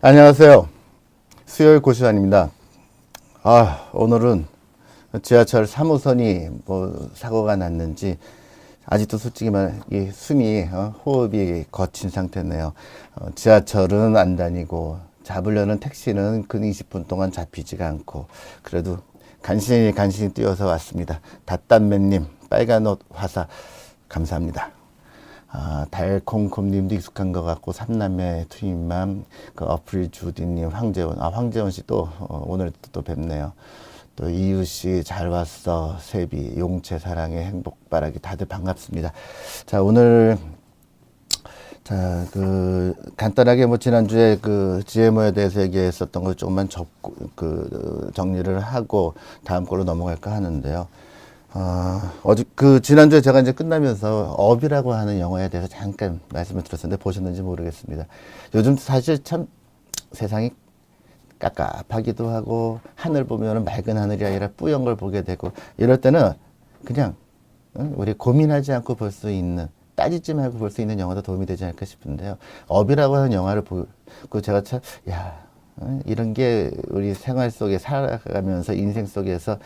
안녕하세요. 수요일 고시환입니다. 오늘은 지하철 3호선이 사고가 났는지 아직도 솔직히 말 이 숨이 호흡이 거친 상태네요. 지하철은 안 다니고 잡으려는 택시는 근 20분 동안 잡히지가 않고 그래도 간신히 뛰어서 왔습니다. 닷담맨님 빨간 옷 화사 감사합니다. 달콩콤님도 익숙한 것 같고 삼남매 투임맘 그 어프릴 주디님 황재원 씨 또 오늘 또 뵙네요. 또 이유 씨 잘 왔어 세비 용채 사랑의 행복 바라기 다들 반갑습니다. 자 오늘 간단하게 지난주에 그 GMO에 대해서 얘기했었던 걸 조금만 정리를 하고 다음 걸로 넘어갈까 하는데요. 지난주에 제가 이제 끝나면서 업이라고 하는 영화에 대해서 잠깐 말씀을 드렸었는데 보셨는지 모르겠습니다. 요즘 사실 참 세상이 깝깝하기도 하고 하늘 보면은 맑은 하늘이 아니라 뿌연 걸 보게 되고 이럴 때는 그냥 우리 고민하지 않고 볼 수 있는 따지지 말고 볼 수 있는 영화도 도움이 되지 않을까 싶은데요. 업이라고 하는 영화를 보고 제가 참 이런 게 우리 생활 속에 살아가면서 인생 속에서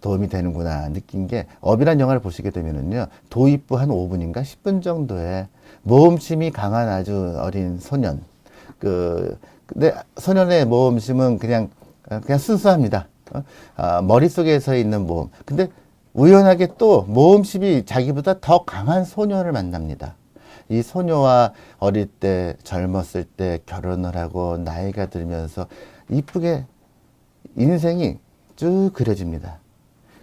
도움이 되는구나 느낀 게 업이란 영화를 보시게 되면은요 도입부 한 5분인가 10분 정도의 모험심이 강한 아주 어린 소년 근데 소년의 모험심은 그냥 순수합니다. 머릿속에서 있는 모험. 근데 우연하게 또 모험심이 자기보다 더 강한 소녀를 만납니다. 이 소녀와 어릴 때 젊었을 때 결혼을 하고 나이가 들면서 이쁘게 인생이 쭉 그려집니다.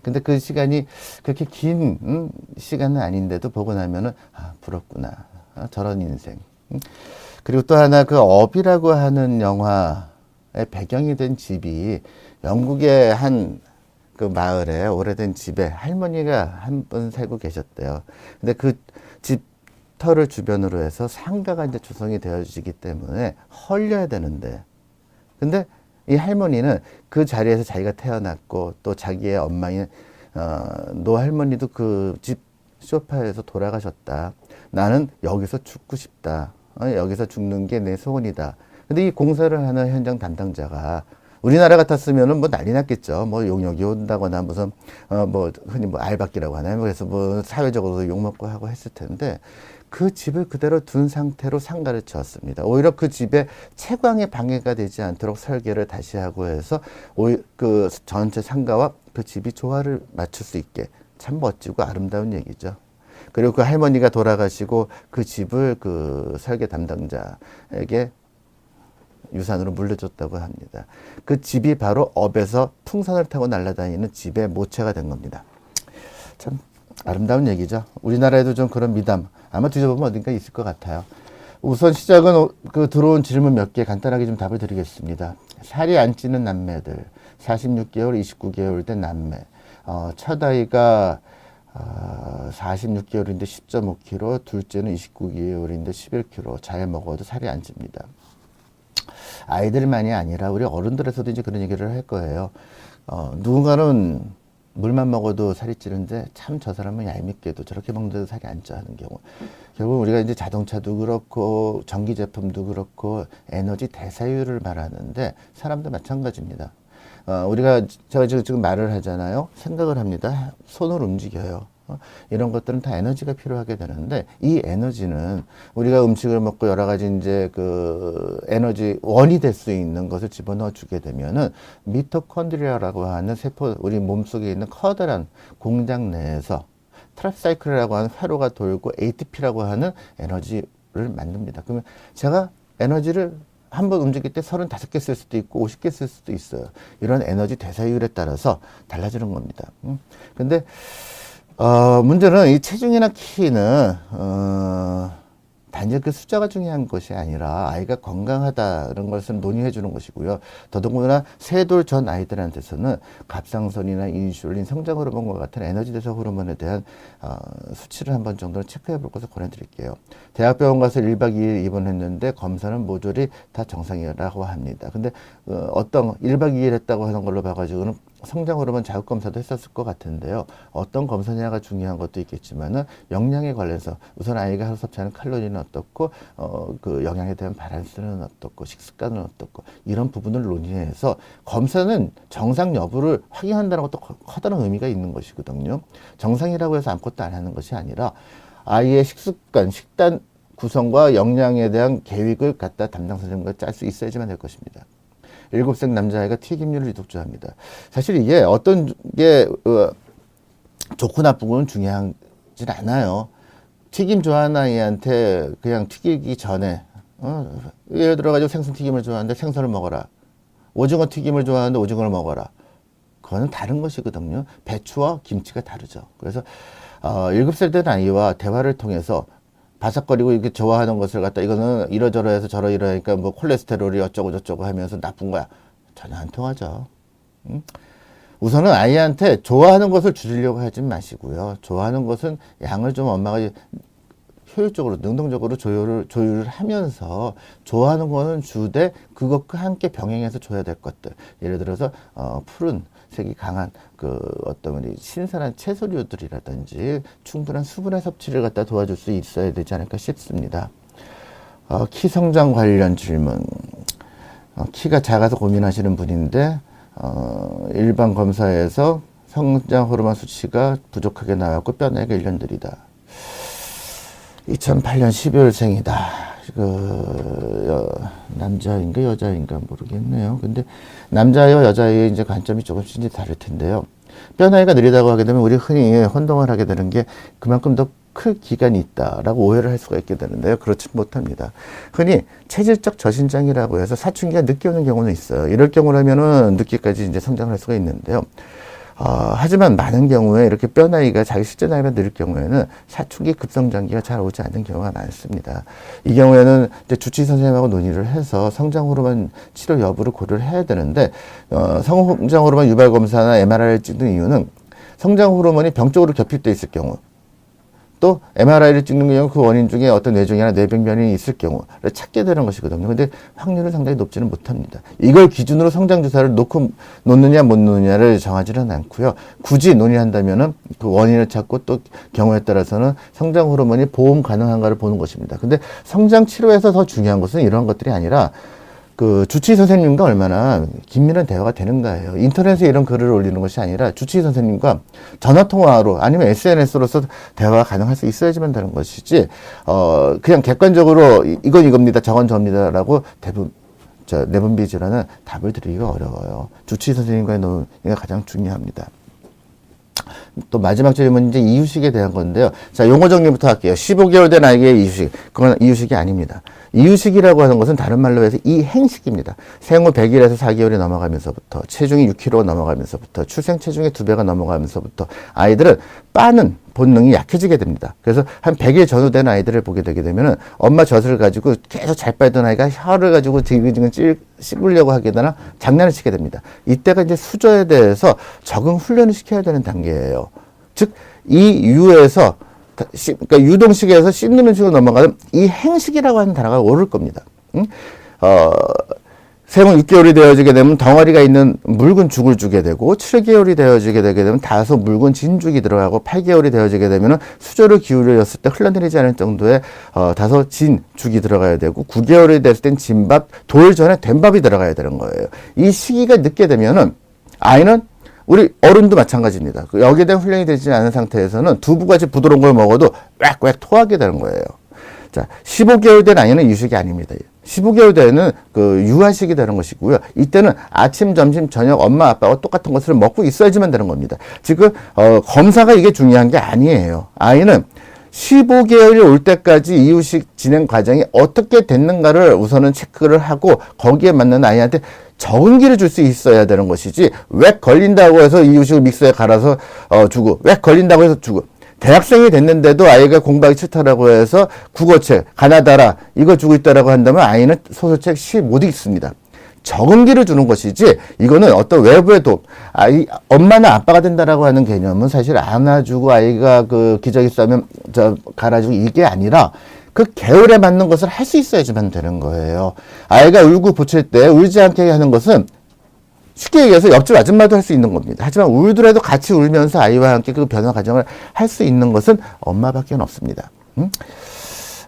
근데 그 시간이 그렇게 긴 시간은 아닌데도 보고 나면은 부럽구나. 저런 인생. 그리고 또 하나 그 업이라고 하는 영화의 배경이 된 집이 영국의 한 그 마을에 오래된 집에 할머니가 한 분 살고 계셨대요. 근데 그 집 터를 주변으로 해서 상가가 이제 조성이 되어지기 때문에 헐려야 되는데 근데 이 할머니는 그 자리에서 자기가 태어났고 또 자기의 엄마인 노할머니도 그 집 소파에서 돌아가셨다. 나는 여기서 죽고 싶다. 여기서 죽는 게 내 소원이다. 근데 이 공사를 하는 현장 담당자가 우리나라 같았으면은 난리 났겠죠. 용역이 온다거나 무슨 흔히 알박기라고 하나요? 그래서 사회적으로 욕먹고 하고 했을 텐데 그 집을 그대로 둔 상태로 상가를 지었습니다. 오히려 그 집에 채광에 방해가 되지 않도록 설계를 다시 하고 해서 그 전체 상가와 그 집이 조화를 맞출 수 있게 참 멋지고 아름다운 얘기죠. 그리고 그 할머니가 돌아가시고 그 집을 그 설계 담당자에게 유산으로 물려줬다고 합니다. 그 집이 바로 업에서 풍선을 타고 날아다니는 집의 모체가 된 겁니다. 참 아름다운 얘기죠. 우리나라에도 좀 그런 미담 아마 뒤져보면 어딘가 있을 것 같아요. 우선 시작은 그 들어온 질문 몇 개 간단하게 좀 답을 드리겠습니다. 살이 안 찌는 남매들 46개월, 29개월 된 남매 첫 아이가 46개월인데 10.5kg, 둘째는 29개월인데 11kg. 잘 먹어도 살이 안 찝니다. 아이들만이 아니라 우리 어른들에서도 이제 그런 얘기를 할 거예요. 누군가는 물만 먹어도 살이 찌는데 참 저 사람은 얄밉게도 저렇게 먹는데도 살이 안 쪄 하는 경우. 결국 우리가 이제 자동차도 그렇고 전기 제품도 그렇고 에너지 대사율을 말하는데 사람도 마찬가지입니다. 제가 지금 말을 하잖아요. 생각을 합니다. 손을 움직여요. 이런 것들은 다 에너지가 필요하게 되는데 이 에너지는 우리가 음식을 먹고 여러 가지 이제 그 에너지 원이 될 수 있는 것을 집어넣어 주게 되면은 미토콘드리아라고 하는 세포 우리 몸속에 있는 커다란 공장 내에서 트랩사이클이라고 하는 회로가 돌고 ATP라고 하는 에너지를 만듭니다. 그러면 제가 에너지를 한번 움직일 때 35개 쓸 수도 있고 50개 쓸 수도 있어요. 이런 에너지 대사율에 따라서 달라지는 겁니다. 근데 문제는 이 체중이나 키는 단지 그 숫자가 중요한 것이 아니라 아이가 건강하다는 것을 논의해 주는 것이고요. 더더군다나 3돌 전 아이들한테서는 갑상선이나 인슐린, 성장 호르몬과 같은 에너지 대사 호르몬에 대한 수치를 한번 정도는 체크해 볼 것을 권해드릴게요. 대학병원 가서 1박 2일 입원했는데 검사는 모조리 다 정상이라고 합니다. 근데 어떤 1박 2일 했다고 하는 걸로 봐가지고는 성장 호르몬 자극 검사도 했었을 것 같은데요. 어떤 검사냐가 중요한 것도 있겠지만은 영양에 관련해서 우선 아이가 하루 섭취하는 칼로리는 어떻고 그 영양에 대한 밸런스는 어떻고 식습관은 어떻고 이런 부분을 논의해서 검사는 정상 여부를 확인한다는 것도 커다란 의미가 있는 것이거든요. 정상이라고 해서 아무것도 안 하는 것이 아니라 아이의 식습관, 식단 구성과 영양에 대한 계획을 갖다 담당 선생님과 짤 수 있어야지만 될 것입니다. 7살 남자아이가 튀김류를 유독 좋아합니다. 사실 이게 어떤 게 좋고 나쁘고는 중요하진 않아요. 튀김 좋아하는 아이한테 그냥 튀기기 전에 예를 들어가지고 생선 튀김을 좋아하는데 생선을 먹어라. 오징어 튀김을 좋아하는데 오징어를 먹어라. 그거는 다른 것이거든요. 배추와 김치가 다르죠. 그래서 7살 된 아이와 대화를 통해서 바삭거리고 이렇게 좋아하는 것을 갖다 이거는 이러저러해서 저러이러니까 뭐 콜레스테롤이 어쩌고 저쩌고 하면서 나쁜 거야. 전혀 안 통하죠. 우선은 아이한테 좋아하는 것을 줄이려고 하지 마시고요. 좋아하는 것은 양을 좀 엄마가 효율적으로 능동적으로 조율을 하면서 좋아하는 거는 주되 그것과 함께 병행해서 줘야 될 것들. 예를 들어서 푸른 색이 강한 그 어떤 우리 신선한 채소류들이라든지 충분한 수분의 섭취를 갖다 도와줄 수 있어야 되지 않을까 싶습니다. 키 성장 관련 질문. 키가 작아서 고민하시는 분인데 일반 검사에서 성장 호르몬 수치가 부족하게 나왔고 뼈 나이가 1년 느리다. 2008년 12월생이다. 남자인가 여자인가 모르겠네요. 근데 남자와 여자의 이제 관점이 조금씩 이제 다를 텐데요. 뼈 나이가 느리다고 하게 되면 우리 흔히 혼동을 하게 되는 게 그만큼 더 클 기간이 있다라고 오해를 할 수가 있게 되는데요. 그렇지 못합니다. 흔히 체질적 저신장이라고 해서 사춘기가 늦게 오는 경우는 있어요. 이럴 경우라면은 늦게까지 이제 성장할 수가 있는데요. 하지만 많은 경우에 이렇게 뼈 나이가 자기 실제 나이가 느릴 경우에는 사춘기 급성장기가 잘 오지 않는 경우가 많습니다. 이 경우에는 이제 주치의 선생님하고 논의를 해서 성장 호르몬 치료 여부를 고려를 해야 되는데 성장 호르몬 유발 검사나 MRI를 찍는 이유는 성장 호르몬이 병적으로 결핍되어 있을 경우 또 MRI를 찍는 경우 그 원인 중에 어떤 뇌종이나 뇌병변이 있을 경우를 찾게 되는 것이거든요. 근데 확률은 상당히 높지는 못합니다. 이걸 기준으로 성장주사를 놓느냐 못 놓느냐를 정하지는 않고요. 굳이 논의한다면은 그 원인을 찾고 또 경우에 따라서는 성장 호르몬이 보험 가능한가를 보는 것입니다. 근데 성장 치료에서 더 중요한 것은 이런 것들이 아니라 그 주치의 선생님과 얼마나 긴밀한 대화가 되는가예요. 인터넷에 이런 글을 올리는 것이 아니라 주치의 선생님과 전화통화로 아니면 SNS로서 대화가 가능할 수 있어야지만 되는 것이지 그냥 객관적으로 이건 이겁니다 저건 저입니다라고 내분비 질환은 답을 드리기가 어려워요. 주치의 선생님과의 논의가 가장 중요합니다. 또 마지막 질문은 이제 이유식에 대한 건데요. 자, 용어 정리부터 할게요. 15개월 된 아이의 이유식. 그건 이유식이 아닙니다. 이유식이라고 하는 것은 다른 말로 해서 이행식입니다. 생후 100일에서 4개월이 넘어가면서부터, 체중이 6kg 넘어가면서부터, 출생 체중의 2배가 넘어가면서부터 아이들은 빠는 본능이 약해지게 됩니다. 그래서 한 100일 전후된 아이들을 보게 되게 되면은 엄마 젖을 가지고 계속 잘 빨던 아이가 혀를 가지고 지금 씹으려고 하게 되나 장난을 치게 됩니다. 이때가 이제 수저에 대해서 적응 훈련을 시켜야 되는 단계예요. 즉, 이 유에서 그러니까 유동식에서 씹는 음식으로 넘어가는 이 행식이라고 하는 단어가 오를 겁니다. 생후 6개월이 되어지게 되면 덩어리가 있는 묽은 죽을 주게 되고 7개월이 되어지게 되게 되면 다소 묽은 진죽이 들어가고 8개월이 되어지게 되면 수저를 기울였을 때 흘러내리지 않을 정도의 다소 진 죽이 들어가야 되고 9개월이 됐을 땐 진밥, 돌 전에 된밥이 들어가야 되는 거예요. 이 시기가 늦게 되면은 아이는 우리 어른도 마찬가지입니다. 여기에 대한 훈련이 되지 않은 상태에서는 두부같이 부드러운 걸 먹어도 꽥꽥 토하게 되는 거예요. 자, 15개월 된 아이는 이유식이 아닙니다. 15개월 되는 그 유아식이 되는 것이고요. 이때는 아침, 점심, 저녁 엄마, 아빠와 똑같은 것을 먹고 있어야지만 되는 겁니다. 지금 검사가 이게 중요한 게 아니에요. 아이는 15개월이 올 때까지 이유식 진행 과정이 어떻게 됐는가를 우선은 체크를 하고 거기에 맞는 아이한테 적응기를 줄 수 있어야 되는 것이지 왜 걸린다고 해서 이유식을 믹서에 갈아서 주고 왜 걸린다고 해서 주고 대학생이 됐는데도 아이가 공부하기 싫다라고 해서 국어책, 가나다라 이거 주고 있다라고 한다면 아이는 소설책 시 못 읽습니다. 적응기를 주는 것이지 이거는 어떤 외부의 도움, 엄마나 아빠가 된다라고 하는 개념은 사실 안아주고 아이가 그 기저귀 싸면 갈아주고 이게 아니라 그 계열에 맞는 것을 할 수 있어야지만 되는 거예요. 아이가 울고 보칠 때 울지 않게 하는 것은 쉽게 얘기해서 옆집 아줌마도 할 수 있는 겁니다. 하지만 울더라도 같이 울면서 아이와 함께 그 변화 과정을 할 수 있는 것은 엄마밖에 없습니다.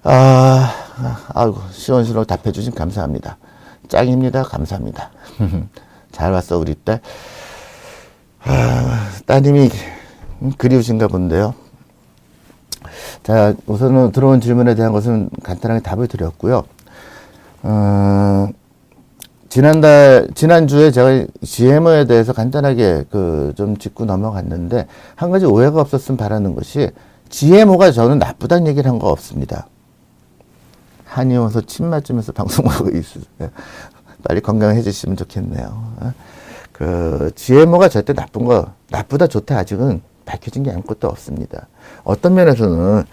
아이고, 시원시원 답해주신 감사합니다. 짱입니다. 감사합니다. 잘 왔어, 우리 딸. 따님이 그리우신가 본데요. 자, 우선은 들어온 질문에 대한 것은 간단하게 답을 드렸고요. 지난주에 제가 GMO에 대해서 간단하게 좀 짚고 넘어갔는데, 한 가지 오해가 없었으면 바라는 것이, GMO가 저는 나쁘다는 얘기를 한 거 없습니다. 한이 와서 침 맞으면서 방송하고 있어요. 빨리 건강해지시면 좋겠네요. GMO가 절대 나쁘다 좋다 아직은 밝혀진 게 아무것도 없습니다. 어떤 면에서는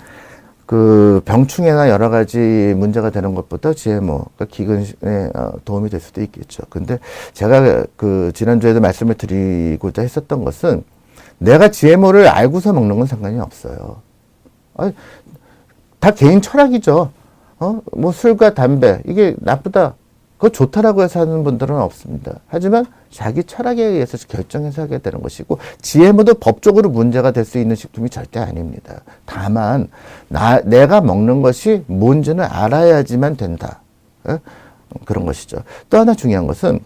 병충해나 여러 가지 문제가 되는 것보다 GMO가 기근에 도움이 될 수도 있겠죠. 근데 제가 지난주에도 말씀을 드리고자 했었던 것은, 내가 GMO를 알고서 먹는 건 상관이 없어요. 다 개인 철학이죠. 뭐 술과 담배, 이게 나쁘다, 그거 좋다라고 해서 하는 분들은 없습니다. 하지만 자기 철학에 의해서 결정해서 하게 되는 것이고, GMO도 법적으로 문제가 될 수 있는 식품이 절대 아닙니다. 다만 내가 먹는 것이 뭔지는 알아야지만 된다. 그런 것이죠. 또 하나 중요한 것은,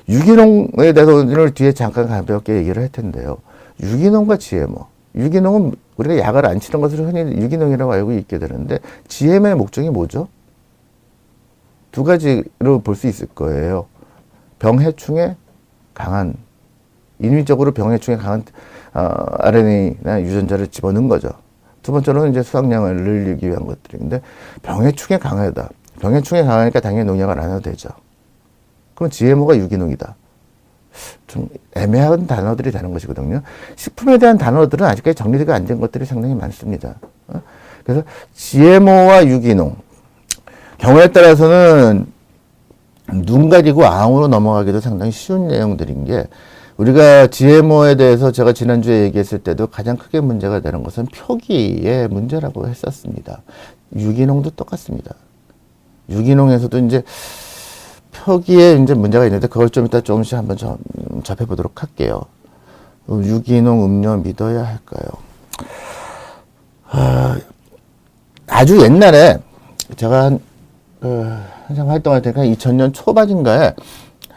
유기농에 대해서 오늘 뒤에 잠깐 가볍게 얘기를 할 텐데요. 유기농과 GMO. 유기농은 우리가 약을 안 치는 것을 흔히 유기농이라고 알고 있게 되는데, GMO의 목적이 뭐죠? 두 가지로 볼 수 있을 거예요. 병해충에 강한, 인위적으로 병해충에 강한 RNA나 유전자를 집어넣은 거죠. 두 번째로는 이제 수확량을 늘리기 위한 것들인데, 병해충에 강하다. 병해충에 강하니까 당연히 농약을 안 해도 되죠. 그럼 GMO가 유기농이다. 좀 애매한 단어들이 되는 것이거든요. 식품에 대한 단어들은 아직까지 정리가 안 된 것들이 상당히 많습니다. 그래서 GMO와 유기농, 경우에 따라서는 눈 가리고 앙으로 넘어가기도 상당히 쉬운 내용들인 게, 우리가 GMO에 대해서 제가 지난주에 얘기했을 때도 가장 크게 문제가 되는 것은 표기의 문제라고 했었습니다. 유기농도 똑같습니다. 유기농에서도 이제 표기에 이제 문제가 있는데, 그걸 좀 이따 조금씩 한번 접해보도록 할게요. 유기농 음료 믿어야 할까요? 아주 옛날에 제가 한참 활동할 때니까 2000년 초반인가에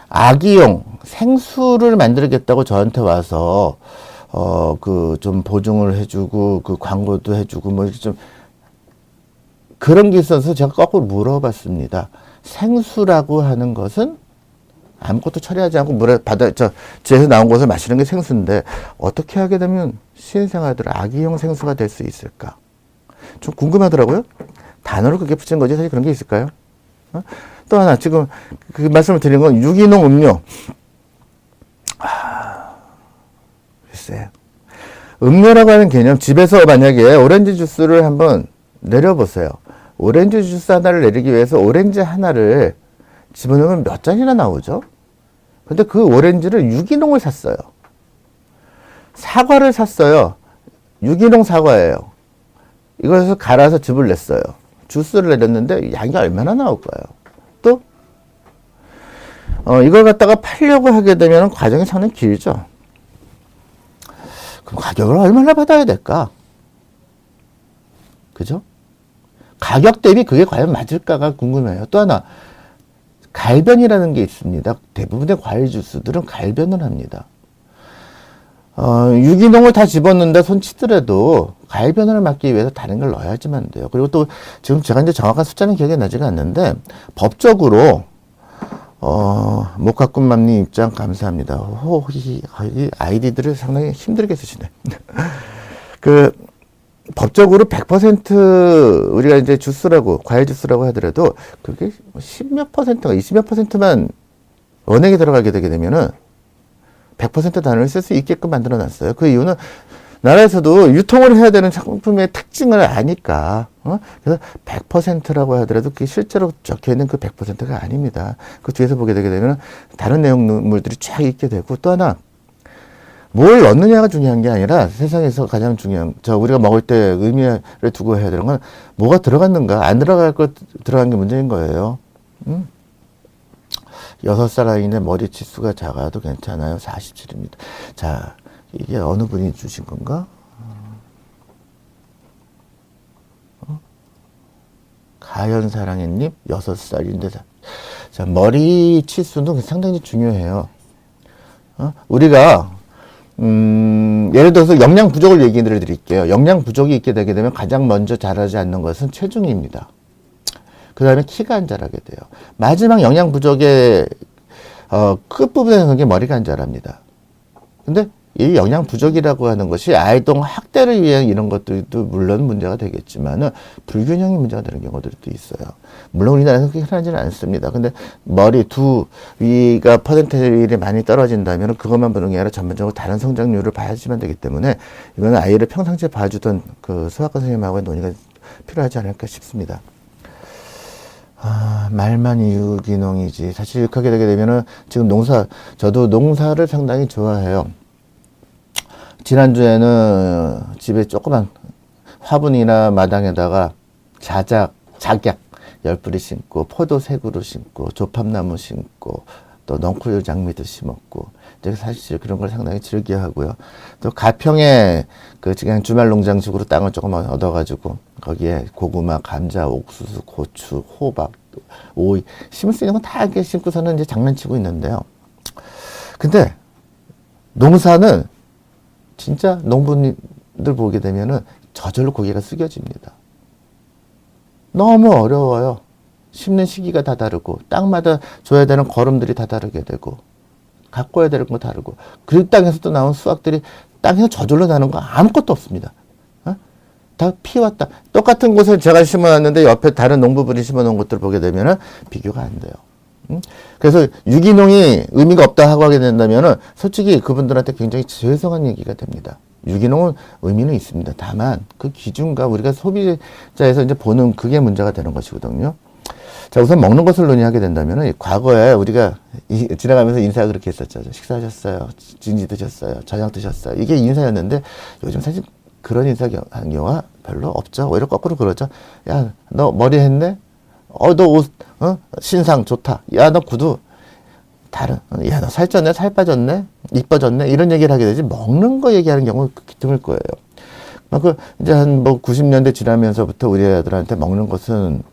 아기용 생수를 만들겠다고 저한테 와서 좀 보증을 해주고 광고도 해주고 뭐 이렇게 좀 그런 게 있어서 제가 거꾸로 물어봤습니다. 생수라고 하는 것은 아무것도 처리하지 않고 지에서 나온 것을 마시는 게 생수인데, 어떻게 하게 되면 신생아들 아기용 생수가 될 수 있을까? 좀 궁금하더라고요. 단어로 그렇게 붙인 거지 사실 그런 게 있을까요? 또 하나, 지금 그 말씀을 드린 건 유기농 음료. 글쎄, 음료라고 하는 개념, 집에서 만약에 오렌지 주스를 한번 내려보세요. 오렌지 주스 하나를 내리기 위해서 오렌지 하나를 집어넣으면 몇 잔이나 나오죠? 근데 그 오렌지를 유기농을 샀어요. 사과를 샀어요. 유기농 사과예요. 이것을 갈아서 즙을 냈어요. 주스를 내렸는데 양이 얼마나 나올까요? 또 이걸 갖다가 팔려고 하게 되면 과정이 상당히 길죠. 그럼 가격을 얼마나 받아야 될까? 그죠? 가격 대비 그게 과연 맞을까가 궁금해요. 또 하나, 갈변이라는 게 있습니다. 대부분의 과일 주스들은 갈변을 합니다. 유기농을 다 집었는데 손 치더라도 갈변을 막기 위해서 다른 걸 넣어야지만 돼요. 그리고 또 지금 제가 이제 정확한 숫자는 기억이 나지가 않는데, 법적으로 모카꿈맘님 입장 감사합니다. 이 아이디들을 상당히 힘들게 쓰시네. 법적으로 100% 우리가 이제 주스라고, 과일 주스라고 하더라도 그게 10몇 %가 20몇 %만 원액이 들어가게 되게 되면은 100% 단어를 쓸 수 있게끔 만들어 놨어요. 그 이유는 나라에서도 유통을 해야 되는 상품의 특징을 아니까. 그래서 100%라고 하더라도 그게 실제로 적혀 있는 그 100%가 아닙니다. 그 뒤에서 보게 되게 되면 다른 내용물들이 쫙 있게 되고, 또 하나, 뭘 넣느냐가 중요한 게 아니라 세상에서 가장 중요한, 우리가 먹을 때 의미를 두고 해야 되는 건 뭐가 들어갔는가, 안 들어갈 것 들어간 게 문제인 거예요. 6살 아이인데 머리 치수가 작아도 괜찮아요. 47입니다. 자, 이게 어느 분이 주신 건가? 가연사랑해님 6살인데 자, 머리 치수는 상당히 중요해요. 우리가 예를 들어서 영양 부족을 얘기를 드릴게요. 영양 부족이 있게 되게 되면 가장 먼저 자라지 않는 것은 체중입니다. 그 다음에 키가 안 자라게 돼요. 마지막 영양 부족의 끝부분에 서는 게 머리가 안 자랍니다. 근데 이 영양 부족이라고 하는 것이 아이동 학대를 위한 이런 것들도 물론 문제가 되겠지만은 불균형이 문제가 되는 경우들도 있어요. 물론 우리나라에서 그렇게 흔하지는 않습니다. 근데 머리 두 위가 퍼센테일이 많이 떨어진다면 그것만 보는 게 아니라 전반적으로 다른 성장률을 봐야지만 되기 때문에 이거는 아이를 평상시에 봐주던 그 소아과 선생님하고의 논의가 필요하지 않을까 싶습니다. 말만 유기농이지. 사실 이렇게 하게 되게 되면은 지금 저도 농사를 상당히 좋아해요. 지난주에는 집에 조그만 화분이나 마당에다가 작약 10뿌리 심고, 포도 3그루 심고, 조팝나무 심고, 또 넝쿨 장미도 심었고, 이제 사실 그런 걸 상당히 즐겨 하고요. 또 가평에 그냥 주말 농장식으로 땅을 조금 얻어가지고, 거기에 고구마, 감자, 옥수수, 고추, 호박, 오이, 심을 수 있는 건 다 이렇게 심고서는 이제 장난치고 있는데요. 근데 농사는 진짜 농부님들 보게 되면은 저절로 고개가 숙여집니다. 너무 어려워요. 심는 시기가 다 다르고, 땅마다 줘야 되는 거름들이 다 다르게 되고, 가꿔야 되는 거 다르고, 그 땅에서 또 나온 수확들이 땅에서 저절로 나는 거 아무것도 없습니다. 다 피왔다. 똑같은 곳을 제가 심어놨는데 옆에 다른 농부분이 심어놓은 것들을 보게 되면은 비교가 안 돼요. 그래서 유기농이 의미가 없다 하고 하게 된다면은 솔직히 그분들한테 굉장히 죄송한 얘기가 됩니다. 유기농은 의미는 있습니다. 다만 그 기준과 우리가 소비자에서 이제 보는 그게 문제가 되는 것이거든요. 자, 우선 먹는 것을 논의하게 된다면은 과거에 우리가 지나가면서 인사 그렇게 했었죠. 식사하셨어요? 진지 드셨어요? 저녁 드셨어요? 이게 인사였는데 요즘 사실 그런 인사 하는 경우가 별로 없죠. 오히려 거꾸로 그러죠. 야, 너 머리 했네? 너 옷, 신상 좋다. 야, 너 구두 다른. 야, 너 살쪘네? 살 빠졌네? 이뻐졌네? 이런 얘기를 하게 되지. 먹는 거 얘기하는 경우는 드물 거예요. 이제 한 90년대 지나면서부터 우리 애들한테 먹는 것은,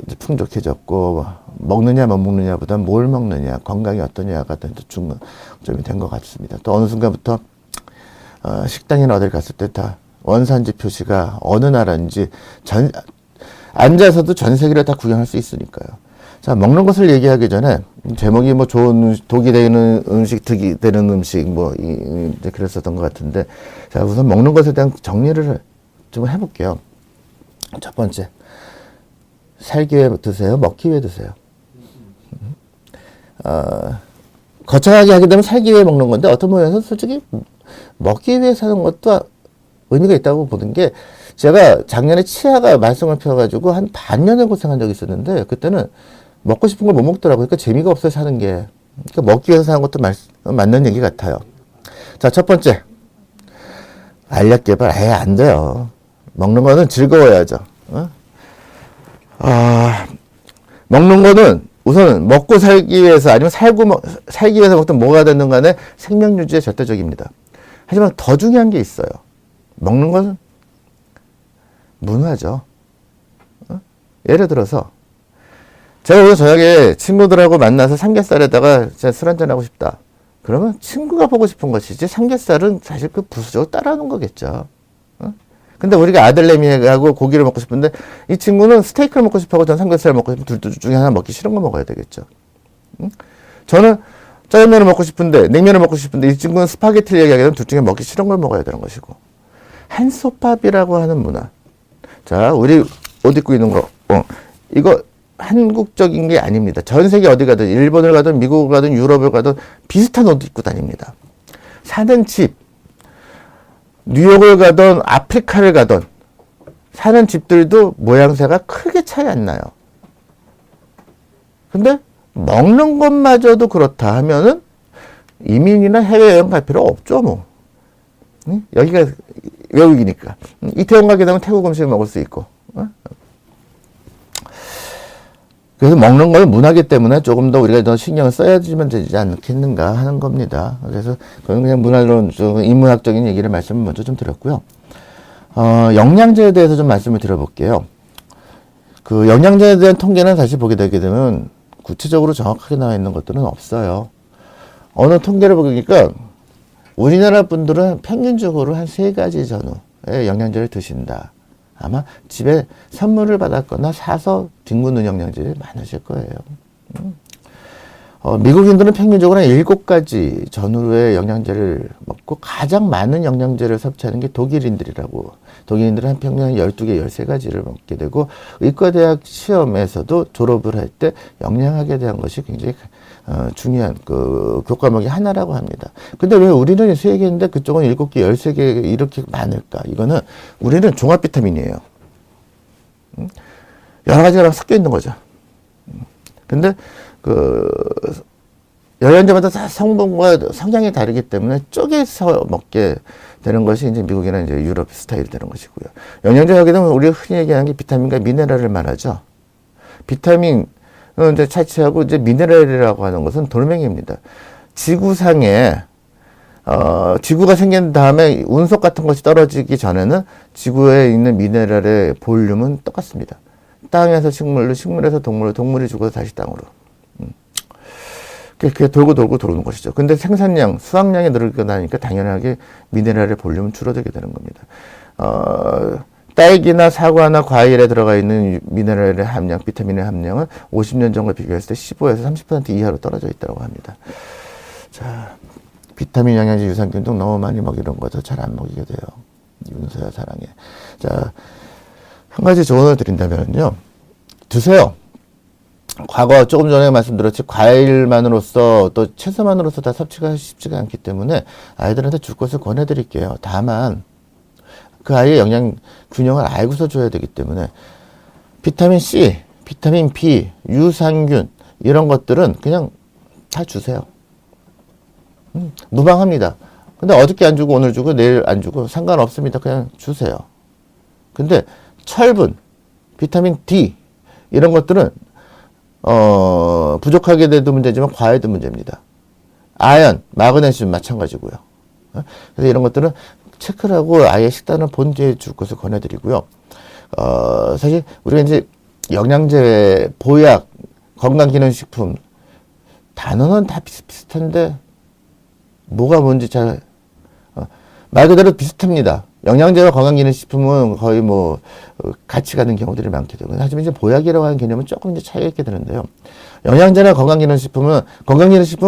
이제 풍족해졌고, 먹느냐, 못 먹느냐보다 뭘 먹느냐, 건강이 어떠냐가 더 중점이 된 것 같습니다. 또 어느 순간부터 식당이나 어딜 갔을 때 다 원산지 표시가 어느 나라인지 앉아서도 전 세계를 다 구경할 수 있으니까요. 자, 먹는 것을 얘기하기 전에 제목이 좋은 독이 되는 음식, 득이 되는 음식 이제 그랬었던 것 같은데, 자, 우선 먹는 것에 대한 정리를 좀 해볼게요. 첫 번째, 살기 위해 드세요? 먹기 위해 드세요? 거창하게 하게 되면 살기 위해 먹는 건데 어떤 면에서 솔직히 먹기 위해 사는 것도 의미가 있다고 보는 게, 제가 작년에 치아가 말썽을 펴가지고 한 반년을 고생한 적이 있었는데 그때는 먹고 싶은 걸 못 먹더라고요. 그러니까 재미가 없어요, 사는 게. 그러니까 먹기 위해서 사는 것도 맞는 얘기 같아요. 자, 첫 번째, 알약 개발. 안 돼요. 먹는 거는 즐거워야죠. 먹는 거는 우선 먹고 살기 위해서 아니면 살기 위해서 먹든 뭐가 되든 간에 생명 유지에 절대적입니다. 하지만 더 중요한 게 있어요. 먹는 것은 문화죠. 예를 들어서 제가 오늘 저녁에 친구들하고 만나서 삼겹살에다가 술 한잔하고 싶다. 그러면 친구가 보고 싶은 것이지 삼겹살은 사실 그 부수적으로 따라하는 거겠죠. 근데 우리가 아들내미하고 고기를 먹고 싶은데 이 친구는 스테이크를 먹고 싶어하고 저는 삼겹살을 먹고 싶으면 둘 중에 하나 먹기 싫은 거 먹어야 되겠죠. 저는 짜장면을 먹고 싶은데 냉면을 먹고 싶은데 이 친구는 스파게티를 얘기하게 되면 둘 중에 먹기 싫은 걸 먹어야 되는 것이고, 한솥밥이라고 하는 문화. 자, 우리 옷 입고 있는 거 이거 한국적인 게 아닙니다. 전 세계 어디 가든 일본을 가든 미국을 가든 유럽을 가든 비슷한 옷 입고 다닙니다. 사는 집, 뉴욕을 가든 아프리카를 가든 사는 집들도 모양새가 크게 차이 안 나요. 근데 먹는 것마저도 그렇다 하면은 이민이나 해외여행 갈 필요 없죠, 뭐. 응? 여기가 외국이니까. 이태원 가게 되면 태국 음식을 먹을 수 있고. 그래서 먹는 걸 문화기 때문에 조금 더 우리가 더 신경을 써야지면 되지 않겠는가 하는 겁니다. 그래서 그건 그냥 문화론, 인문학적인 얘기를 말씀을 먼저 좀 드렸고요. 영양제에 대해서 좀 말씀을 드려볼게요. 그 영양제에 대한 통계는 다시 보게 되게 되면 구체적으로 정확하게 나와 있는 것들은 없어요. 어느 통계를 보니까 우리나라 분들은 평균적으로 한 3가지 전후의 영양제를 드신다. 아마 집에 선물을 받았거나 사서 뒹구는 영양제를 많으실 거예요. 미국인들은 평균적으로 한 7가지 전후의 영양제를 먹고 가장 많은 영양제를 섭취하는 게 독일인들이라고. 독일인들은 한 평균 한 12개, 13가지를 먹게 되고 의과대학 시험에서도 졸업을 할 때 영양학에 대한 것이 굉장히 중요한 그 교과목이 하나라고 합니다. 근데 왜 우리는 3개인데 그쪽은 7개, 13개 이렇게 많을까? 이거는 우리는 종합 비타민이에요. 여러 가지가 섞여 있는 거죠. 근데 그 영양제마다 다 성분과 성향이 다르기 때문에 쪼개서 먹게 되는 것이 이제 미국이나 이제 유럽 스타일이 되는 것이고요. 영양제 하게 되면 우리가 흔히 얘기하는 게 비타민과 미네랄을 말하죠. 비타민은 이제 차치하고 이제 미네랄이라고 하는 것은 돌멩이입니다. 지구상에 지구가 생긴 다음에 운석 같은 것이 떨어지기 전에는 지구에 있는 미네랄의 볼륨은 똑같습니다. 땅에서 식물로, 식물에서 동물로, 동물이 죽어서 다시 땅으로. 그게 돌고 돌고 들어오는 것이죠. 근데 생산량, 수확량이 늘고 나니까 당연하게 미네랄의 볼륨은 줄어들게 되는 겁니다. 딸기나 사과나 과일에 들어가 있는 미네랄의 함량, 비타민의 함량은 50년 전과 비교했을 때 15에서 30% 이하로 떨어져 있다고 합니다. 자, 비타민, 영양제, 유산균 등 너무 많이 먹이는 것도 잘 안 먹이게 돼요. 윤서야 사랑해. 자, 한 가지 조언을 드린다면요. 드세요. 과거 조금 전에 말씀드렸지 과일만으로서 또 채소만으로서 다 섭취가 쉽지가 않기 때문에 아이들한테 줄 것을 권해드릴게요. 다만 그 아이의 영양 균형을 알고서 줘야 되기 때문에 비타민 C, 비타민 B, 유산균 이런 것들은 그냥 다 주세요. 무방합니다. 근데 어저께 안 주고 오늘 주고 내일 안 주고 상관없습니다. 그냥 주세요. 근데 철분, 비타민 D 이런 것들은 부족하게 돼도 문제지만 과해도 문제입니다. 아연, 마그네슘 마찬가지고요. 그래서 이런 것들은 체크를 하고 아예 식단을 본뒤에 줄 것을 권해드리고요. 사실 우리가 이제 영양제, 보약, 건강기능식품 단어는 다 비슷비슷한데 뭐가 뭔지 말 그대로 비슷합니다. 영양제와 건강기능식품은 거의 뭐 같이 가는 경우들이 많게 되고 하지만 이제 보약이라고 하는 개념은 조금 이제 차이가 있게 되는데요. 영양제나 건강기능식품은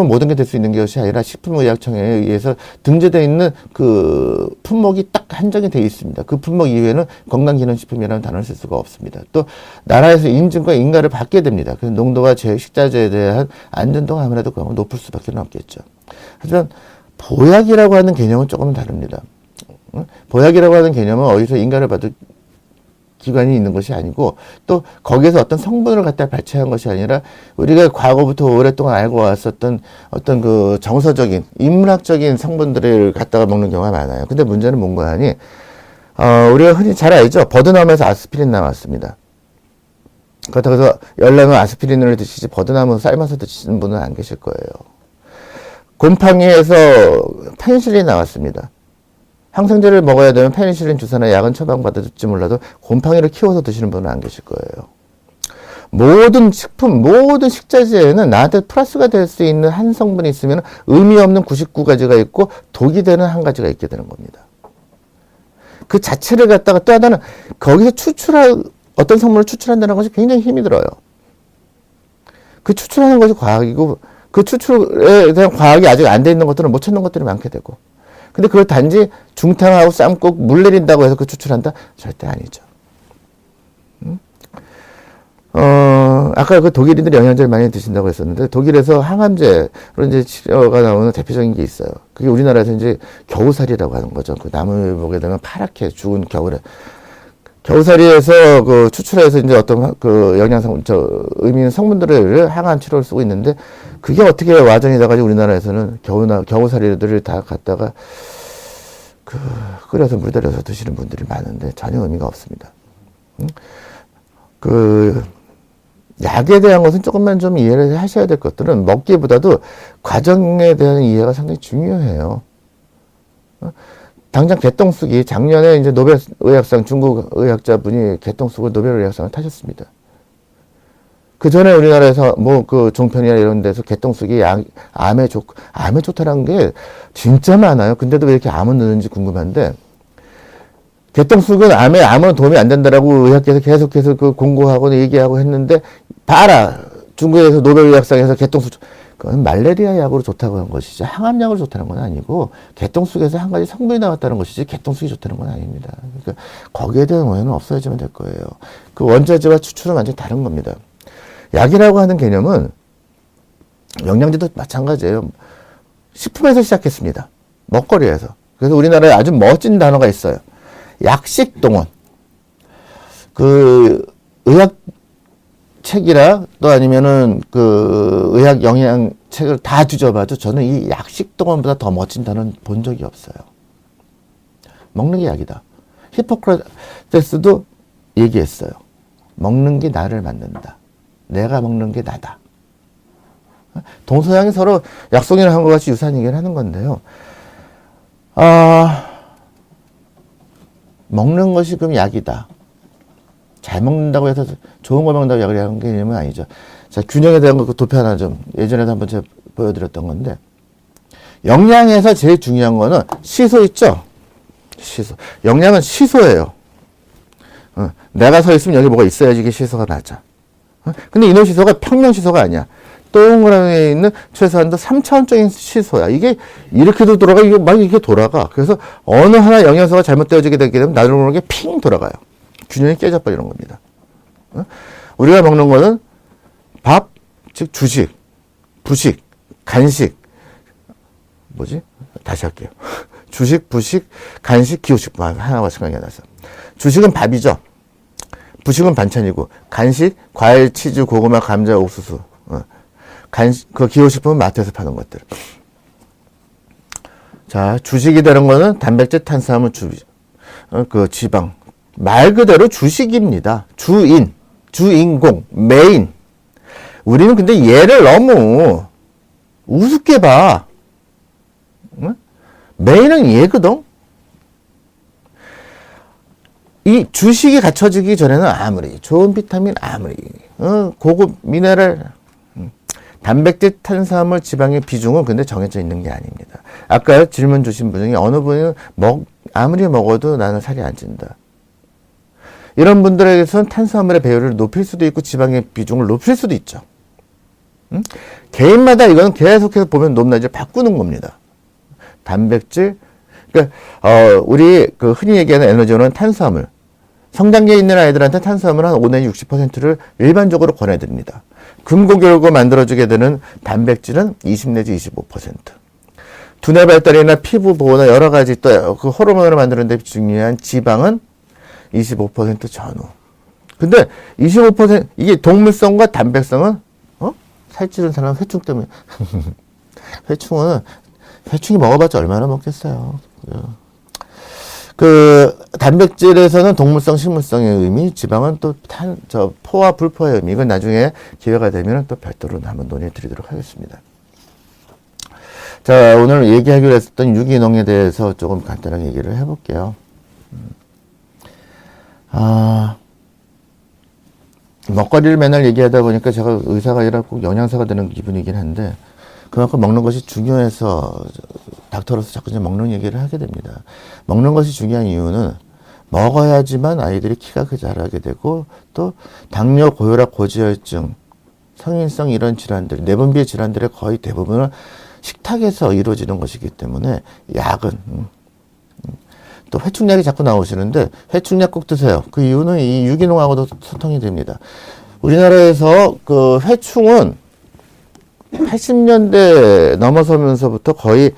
모든 게 될 수 있는 것이 아니라 식품의약청에 의해서 등재되어 있는 그 품목이 딱 한정이 되어 있습니다. 그 품목 이외에는 건강기능식품이라는 단어를 쓸 수가 없습니다. 또 나라에서 인증과 인가를 받게 됩니다. 그래서 농도와 식자재에 대한 안전도가 아무래도 높을 수밖에 없겠죠. 하지만 보약이라고 하는 개념은 조금 다릅니다. 보약이라고 하는 개념은 어디서 인가를 받을 기관이 있는 것이 아니고 또 거기에서 어떤 성분을 갖다 발췌한 것이 아니라 우리가 과거부터 오랫동안 알고 왔었던 어떤 그 정서적인 인문학적인 성분들을 갖다가 먹는 경우가 많아요. 근데 문제는 뭔가 하니 우리가 흔히 잘 알죠. 버드나무에서 아스피린 나왔습니다. 그렇다고 해서 열나면 아스피린을 드시지 버드나무 삶아서 드시는 분은 안 계실 거예요. 곰팡이에서 페니실린이 나왔습니다. 항생제를 먹어야 되면 페니실린 주사나 약은 처방받을지 몰라도 곰팡이를 키워서 드시는 분은 안 계실 거예요. 모든 식품, 모든 식자재에는 나한테 플러스가 될 수 있는 한 성분이 있으면 의미 없는 99가지가 있고 독이 되는 한 가지가 있게 되는 겁니다. 그 자체를 갖다가 또 하나는 거기서 어떤 성분을 추출한다는 것이 굉장히 힘이 들어요. 그 추출하는 것이 과학이고 그 추출에 대한 과학이 아직 안 돼 있는 것들은 못 찾는 것들이 많게 되고 근데 그걸 단지 중탕하고 삶고 물 내린다고 해서 그 추출한다? 절대 아니죠. 아까 그 독일인들이 영양제를 많이 드신다고 했었는데 독일에서 항암제로 이제 치료가 나오는 대표적인 게 있어요. 그게 우리나라에서 이제 겨우살이라고 하는 거죠. 그 나무를 보게 되면 파랗게 죽은 겨울에. 겨우살이에서 그 추출해서 이제 어떤 그 의미 있는 성분들을 항암 치료를 쓰고 있는데 그게 어떻게 와전이 돼가지고 우리나라에서는 겨우살이들을 다 갖다가 끓여서 물 들여서 드시는 분들이 많은데 전혀 의미가 없습니다. 약에 대한 것은 조금만 좀 이해를 하셔야 될 것들은 먹기보다도 과정에 대한 이해가 상당히 중요해요. 당장 개똥쑥이 작년에 이제 노벨 의학상 중국 의학자분이 개똥쑥을 노벨 의학상을 타셨습니다. 그 전에 우리나라에서 뭐 그 종편이나 이런 데서 개똥쑥이 암에 좋다라는 게 진짜 많아요. 근데도 왜 이렇게 암은 느는지 궁금한데, 개똥쑥은 암에 아무런 도움이 안 된다라고 의학계에서 계속해서 그 공고하고 얘기하고 했는데, 봐라! 중국에서 노벨 의학상에서 개똥쑥, 그건 말레리아 약으로 좋다고 한 것이지 항암약으로 좋다는 건 아니고, 개똥쑥에서 한 가지 성분이 나왔다는 것이지 개똥쑥이 좋다는 건 아닙니다. 그러니까 거기에 대한 오해는 없어야지만 될 거예요. 그 원자재와 추출은 완전히 다른 겁니다. 약이라고 하는 개념은 영양제도 마찬가지예요. 식품에서 시작했습니다. 먹거리에서. 그래서 우리나라에 아주 멋진 단어가 있어요. 약식동원. 그 의학 책이라 또 아니면은 그 의학 영양 책을 다 뒤져봐도 저는 이 약식동원보다 더 멋진 단어는 본 적이 없어요. 먹는 게 약이다. 히포크라테스도 얘기했어요. 먹는 게 나를 만든다. 내가 먹는 게 나다. 동서양이 서로 약속이나 한 것 같이 유사한 얘기를 하는 건데요. 먹는 것이 그럼 약이다. 잘 먹는다고 해서 좋은 걸 먹는다고 약을 하는 개념은 아니죠. 자, 균형에 대한 그 도표 하나 좀 예전에도 한번 제가 보여드렸던 건데, 영양에서 제일 중요한 거는 시소 있죠? 시소. 영양은 시소예요. 내가 서 있으면 여기 뭐가 있어야지 이게 시소가 맞아. 근데 이놈 시소가 평면 시소가 아니야. 동그라미에 있는 최소한도 3차원적인 시소야. 이게 이렇게도 돌아가, 이게 막 이렇게 돌아가. 그래서 어느 하나 영양소가 잘못되어지게 되게 되면 나를 모르게 핑 돌아가요. 균형이 깨져버리는 겁니다. 우리가 먹는 거는 밥, 즉 주식, 부식, 간식, 다시 할게요. 주식, 부식, 간식, 기호식. 하나가 생각이 안 나서. 주식은 밥이죠. 부식은 반찬이고, 간식, 과일, 치즈, 고구마, 감자, 옥수수. 그 기호식품은 마트에서 파는 것들. 자, 주식이라는 거는 단백질, 탄수화물, 지방. 말 그대로 주식입니다. 주인공, 메인. 우리는 근데 얘를 너무 우습게 봐. 메인은 얘거든. 이 주식이 갖춰지기 전에는 아무리 좋은 비타민, 아무리 고급 미네랄, 단백질, 탄수화물, 지방의 비중은 근데 정해져 있는 게 아닙니다. 아까 질문 주신 분 중에 어느 분은 아무리 먹어도 나는 살이 안 찐다. 이런 분들에게서는 탄수화물의 배율을 높일 수도 있고 지방의 비중을 높일 수도 있죠. 개인마다 이거는 계속해서 보면 높낮이를 바꾸는 겁니다. 단백질, 그러니까 우리 그 흔히 얘기하는 에너지원은 탄수화물. 성장기에 있는 아이들한테 탄수화물 한 5 내지 60%를 일반적으로 권해드립니다. 금고결고 만들어주게 되는 단백질은 20 내지 25%. 두뇌 발달이나 피부 보호나 여러 가지 또 그 호르몬을 만드는 데 중요한 지방은 25% 전후. 근데 25% 이게 동물성과 단백성은 살찌는 사람은 회충 때문에 회충이 먹어봤자 얼마나 먹겠어요. 그 단백질에서는 동물성, 식물성의 의미, 지방은 또 포와 불포의 의미. 이건 나중에 기회가 되면 또 별도로 한번 논의해 드리도록 하겠습니다. 자, 오늘 얘기하기로 했었던 유기농에 대해서 조금 간단하게 얘기를 해볼게요. 먹거리를 맨날 얘기하다 보니까 제가 의사가 아니라 꼭 영양사가 되는 기분이긴 한데, 그만큼 먹는 것이 중요해서 닥터로서 자꾸 이제 먹는 얘기를 하게 됩니다. 먹는 것이 중요한 이유는 먹어야지만 아이들이 키가 자라게 되고, 또 당뇨, 고혈압, 고지혈증, 성인성 이런 질환들, 내분비의 질환들의 거의 대부분은 식탁에서 이루어지는 것이기 때문에 약은 또 회충약이 자꾸 나오시는데 회충약 꼭 드세요. 그 이유는 이 유기농하고도 소통이 됩니다. 우리나라에서 그 회충은 80년대 넘어서면서부터 거의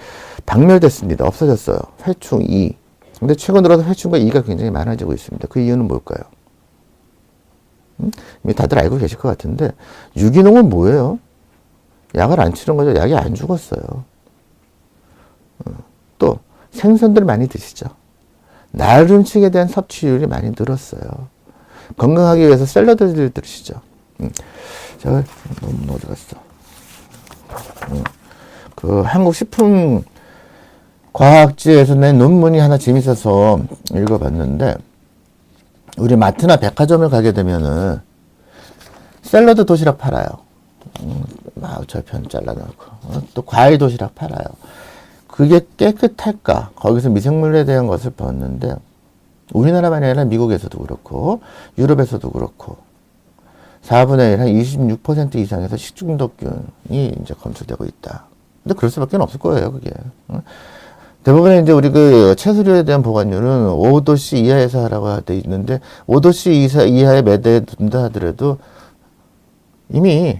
박멸됐습니다. 없어졌어요. 회충 2. 근데 최근 들어서 회충과 2가 굉장히 많아지고 있습니다. 그 이유는 뭘까요? 이미 다들 알고 계실 것 같은데, 유기농은 뭐예요? 약을 안 치는 거죠. 약이 안 죽었어요. 또 생선들 많이 드시죠. 나름식에 대한 섭취율이 많이 늘었어요. 건강하기 위해서 샐러드를 드시죠. 제가 너무 어디 갔어? 그 한국식품 과학지에서 낸 논문이 하나 재밌어서 읽어봤는데, 우리 마트나 백화점을 가게 되면은 샐러드 도시락 팔아요. 절편 잘라놓고 또 과일 도시락 팔아요. 그게 깨끗할까? 거기서 미생물에 대한 것을 봤는데, 우리나라만이 아니라 미국에서도 그렇고 유럽에서도 그렇고 4분의 1, 한 26% 이상에서 식중독균이 이제 검출되고 있다. 근데 그럴 수밖에 없을 거예요, 그게. 대부분의 이제 우리 그 채소류에 대한 보관율은 5도씨 이하에서 하라고 돼 있는데, 5도씨 이하에 매대에 둔다 하더라도 이미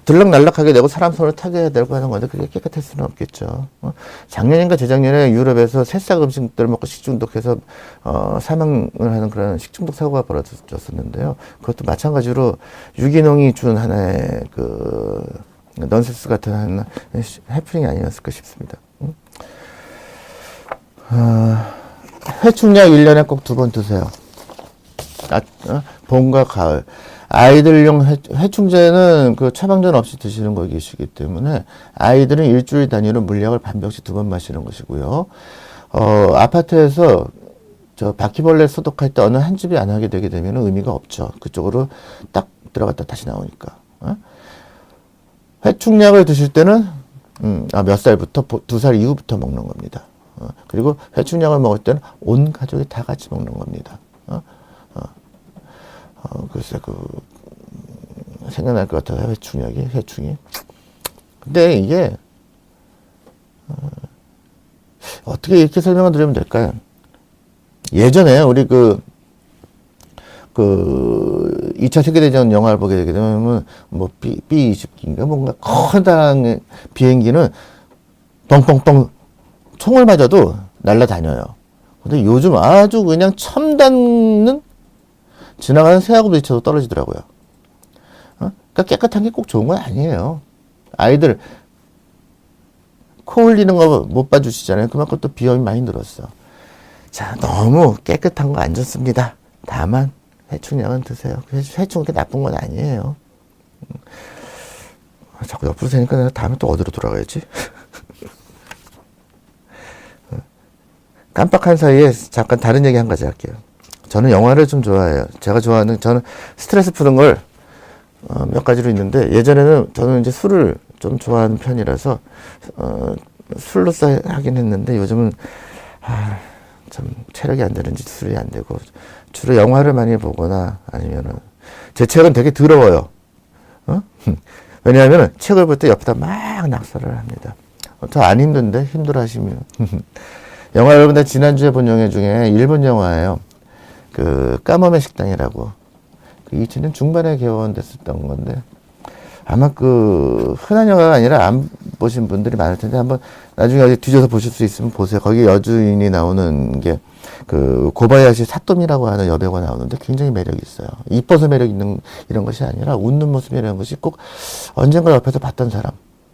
들락날락하게 되고 사람 손을 타게 되고 하는 건데, 그게 깨끗할 수는 없겠죠. 작년인가 재작년에 유럽에서 새싹 음식들을 먹고 식중독해서 사망을 하는 그런 식중독 사고가 벌어졌었는데요. 그것도 마찬가지로 유기농이 준 하나의 그 넌센스 같은 하나 해프닝이 아니었을까 싶습니다. 회충약 1년에 꼭 2번 드세요. 봄과 가을. 아이들용 회충제는 그 처방전 없이 드시는 거 계시기 때문에 아이들은 일주일 단위로 물약을 반병씩 2번 마시는 것이고요. 아파트에서 저 바퀴벌레 소독할 때 어느 한 집이 안 하게 되게 되면 의미가 없죠. 그쪽으로 딱 들어갔다 다시 나오니까. 회충약을 드실 때는 몇 살부터 2살 이후부터 먹는 겁니다. 그리고 회충약을 먹을 때는 온 가족이 다 같이 먹는 겁니다. 글쎄, 생각날 것 같아요. 회충이. 근데 이게, 어떻게 이렇게 설명을 드리면 될까요? 예전에 우리 2차 세계대전 영화를 보게 되게 되면, B-29인가 뭔가 커다란 비행기는 뻥뻥뻥 총을 맞아도 날아다녀요. 근데 요즘 아주 그냥 첨단은 지나가는 새하고 부딪혀도 떨어지더라고요. 그러니까 깨끗한 게 꼭 좋은 건 아니에요. 아이들 코 흘리는 거 못 봐주시잖아요. 그만큼 또 비염이 많이 늘었어. 자, 너무 깨끗한 거 안 좋습니다. 다만 회충약은 드세요. 회충 게 나쁜 건 아니에요. 자꾸 옆으로 세니까 내가 다음에 또 어디로 돌아가야지? 깜빡한 사이에 잠깐 다른 얘기 한 가지 할게요. 저는 영화를 좀 좋아해요. 저는 스트레스 푸는 걸 몇 가지로 있는데, 예전에는 저는 이제 술을 좀 좋아하는 편이라서 술로 하긴 했는데, 요즘은 좀 체력이 안 되는지 술이 안 되고 주로 영화를 많이 보거나 아니면은 제 책은 되게 더러워요. 왜냐하면 책을 볼 때 옆에다 막 낙서를 합니다. 저 안 힘든데 힘들어 하시면 영화 여러분들 지난주에 본 영화 중에 일본 영화예요. 까머메 식당이라고. 2000년 중반에 개원됐었던 건데, 아마 흔한 영화가 아니라 안 보신 분들이 많을 텐데, 한번 나중에 어디 뒤져서 보실 수 있으면 보세요. 거기 여주인이 나오는 게, 고바야시 사토미라고 하는 여배우가 나오는데 굉장히 매력이 있어요. 이뻐서 매력 있는 이런 것이 아니라 웃는 모습이라는 것이 꼭 언젠가 옆에서 봤던 사람.